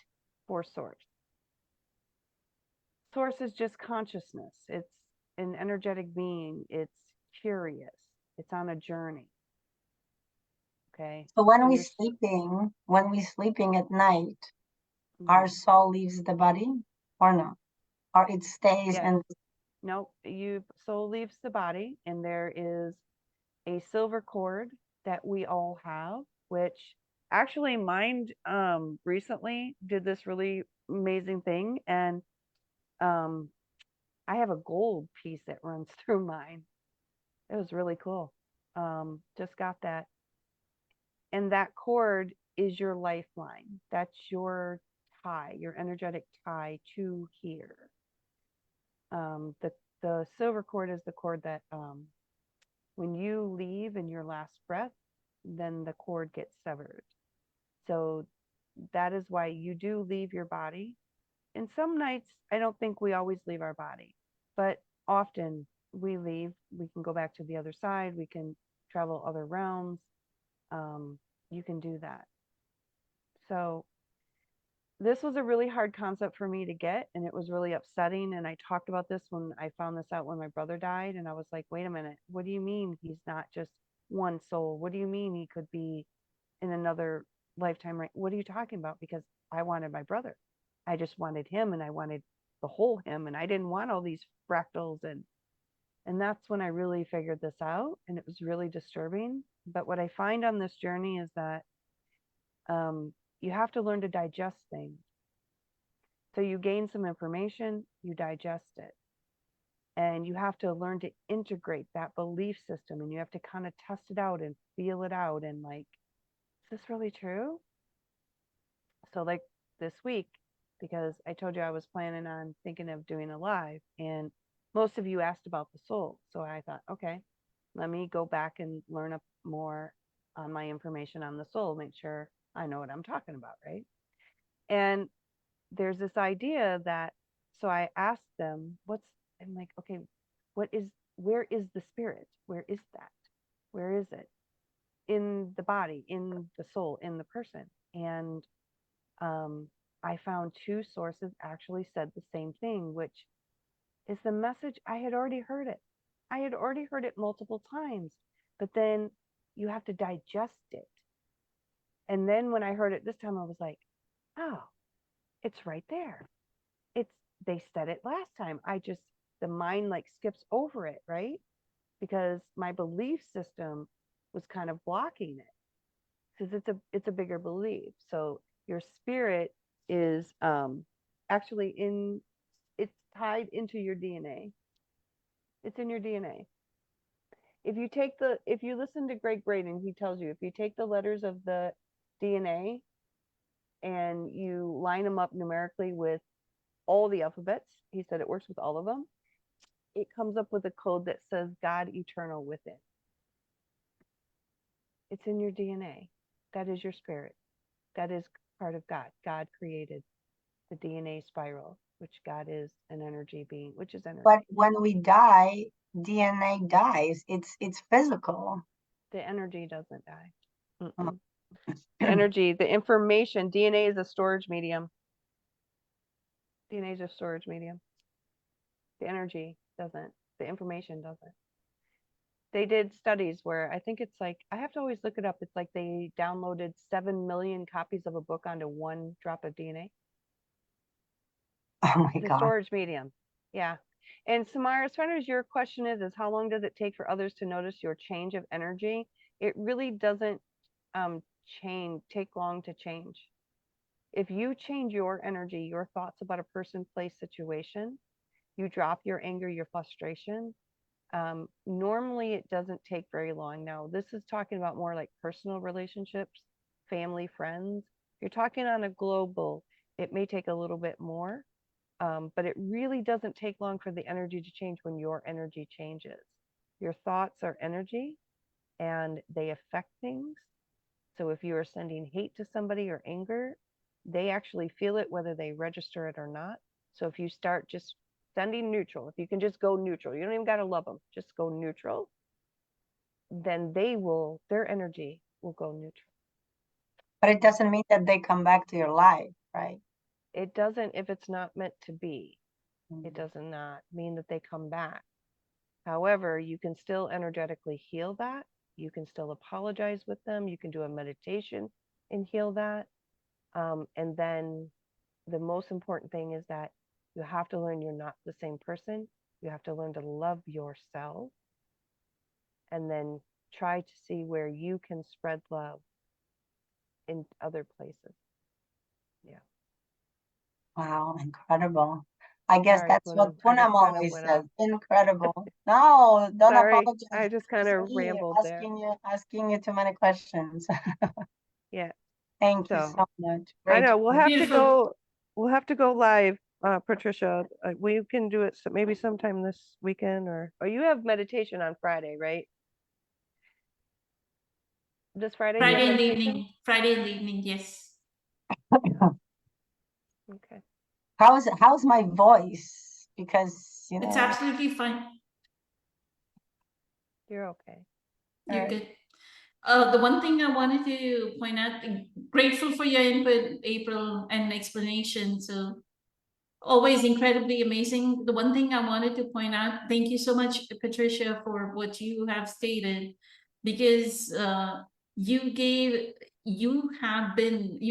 for source. Source is just consciousness. It's an energetic being. It's curious. It's on a journey. Okay. so when So we you're sleeping at night, our soul leaves the body or not? Or it stays Yes. and No, you soul leaves the body, and there is a silver cord that we all have, which actually mine recently did this really amazing thing, and I have a gold piece that runs through mine. It was really cool. Just got that. And that cord is your lifeline. That's your tie, your energetic tie to here. The silver cord is the cord that when you leave in your last breath, then the cord gets severed. So that is why you do leave your body. And some nights, I don't think we always leave our body, but often we leave. We can go back to the other side. We can travel other realms. You can do that. So this was a really hard concept for me to get, and it was really upsetting. And I talked about this when I found this out when my brother died, and I was like, wait a minute, what do you mean he's not just one soul? What do you mean he could be in another lifetime? Right? What are you talking about? Because I wanted my brother. I just wanted him, and I wanted the whole him, and I didn't want all these fractals. And that's when I really figured this out, and it was really disturbing. But what I find on this journey is that you have to learn to digest things. So you gain some information, you digest it. And you have to learn to integrate that belief system, and you have to kind of test it out and feel it out and like, is this really true? So like this week, because I told you I was planning on thinking of doing a live, and most of you asked about the soul. So I thought, okay, let me go back and learn up more on my information on the soul, make sure I know what I'm talking about, right? And there's this idea that, so I asked them, I'm like, okay, where is the spirit? Where is that? Where is it? In the body, in the soul, in the person. And I found two sources actually said the same thing, which is the message. I had already heard it. I had already heard it multiple times, but then you have to digest it. And then when I heard it this time, I was like, oh, it's right there. They said it last time. The mind like skips over it, right? Because my belief system was kind of blocking it, because it's a bigger belief. So your spirit is actually it's tied into your DNA. It's in your DNA. If you listen to Greg Braden, he tells you, if you take the letters of the DNA and you line them up numerically with all the alphabets, he said it works with all of them, it comes up with a code that says God eternal within. It's in your DNA. That is your spirit. That is part of God. God created the DNA spiral, which God is an energy being, which is energy. but when we die, DNA dies. It's physical. The energy doesn't die. Oh. The energy, the information, DNA is a storage medium. DNA is a storage medium. The energy doesn't. The information doesn't. They did studies where I think it's like, I have to always look it up. It's like they downloaded 7 million copies of a book onto one drop of DNA. Oh my The God. storage medium. Yeah. And Samara, as far as your question is how long does it take for others to notice your change of energy? It really doesn't take long to change. If you change your energy, your thoughts about a person, place, situation, you drop your anger, your frustration. Normally it doesn't take very long. Now, this is talking about more like personal relationships, family, friends. If you're talking on a global, it may take a little bit more. But it really doesn't take long for the energy to change when your energy changes. Your thoughts are energy and they affect things. So if you are sending hate to somebody or anger, they actually feel it whether they register it or not. So if you start just sending neutral, if you can just go neutral, you don't even got to love them, just go neutral, then their energy will go neutral. But it doesn't mean that they come back to your life, right? It doesn't if it's not meant to be. It Mm. does not mean that they come back. However, you can still energetically heal that. You can still apologize with them. You can do a meditation and heal that. And then the most important thing is that you have to learn you're not the same person. You have to learn to love yourself and then try to see where you can spread love in other places. Yeah. Wow, incredible. I guess Sorry, that's what Poonam. I just Poonam kind of always went says. off. Incredible. No, don't Sorry, apologize. I just kind It's of me rambled there. asking you too many questions. Yeah. Thank you So so much. I Great. know we'll have to Beautiful. go. We'll have to go live, Patricia. We can do it maybe sometime this weekend, or you have meditation on Friday, right? This Friday you have Friday in the meditation? evening, Friday in the evening, yes. Okay. How's my voice? Because, It's absolutely fine. You're okay. You're Alright. good. The one thing I wanted to point out, grateful for your input, April, and explanation. So always incredibly amazing. The one thing I wanted to point out, thank you so much, Patricia, for what you have stated, because you're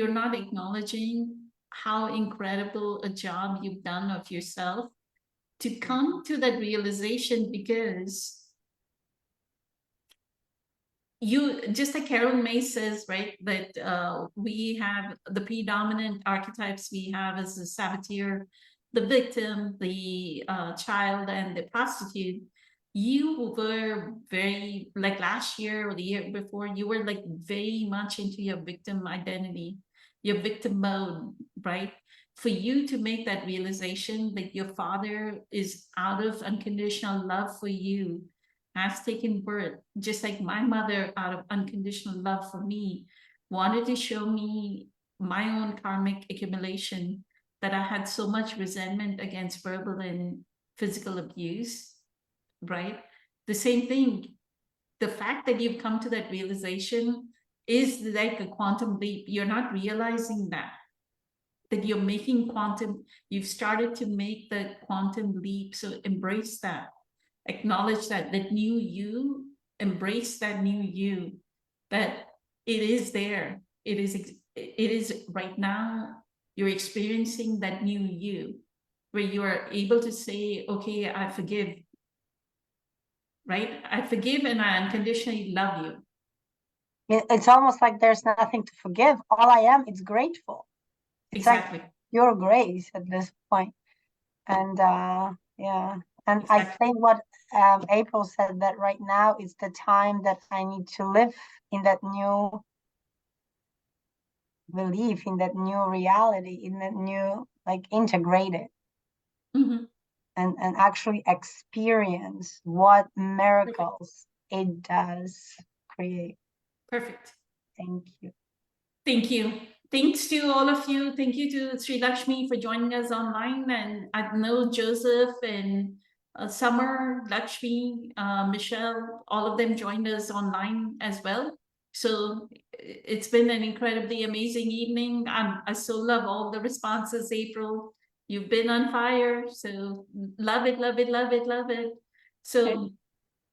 not acknowledging how incredible a job you've done of yourself to come to that realization, because you, just like Carol May says, right, that we have the predominant archetypes we have as the saboteur, the victim, the child, and the prostitute. You were very, like last year or the year before, you were like very much into your victim identity, your victim mode, right? For you to make that realization that your father is out of unconditional love for you, has taken birth, just like my mother, out of unconditional love for me, wanted to show me my own karmic accumulation, that I had so much resentment against verbal and physical abuse, right? The same thing, the fact that you've come to that realization is like a quantum leap. You're not realizing that you're making quantum, you've started to make the quantum leap. So embrace that, acknowledge that new you, embrace that new you, that it is there, it is right now. You're experiencing that new you, where you are able to say, okay, I forgive, right? I forgive and I unconditionally love you. It's almost like there's nothing to forgive. All I am is grateful. It's Exactly. like pure grace at this point. And yeah. And I Exactly. think what April said, that right now is the time that I need to live in that new belief, in that new reality, in that new, like, integrated, Mhm. and actually experience what miracles it does create. Perfect. Thank you. Thank you. Thanks to all of you. Thank you to Sri Lakshmi for joining us online. And I know Joseph and Summer, Lakshmi, Michelle, all of them joined us online as well. So it's been an incredibly amazing evening. I so love all the responses, April. You've been on fire. So love it, love it, love it, love it. So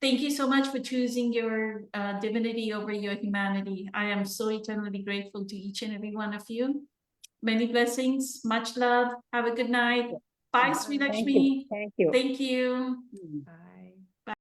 thank you so much for choosing your divinity over your humanity. I am so eternally grateful to each and every one of you. Many blessings, much love. Have a good night. Bye, Sri Thank you. Lakshmi. Thank you. Thank you. Mm. Bye.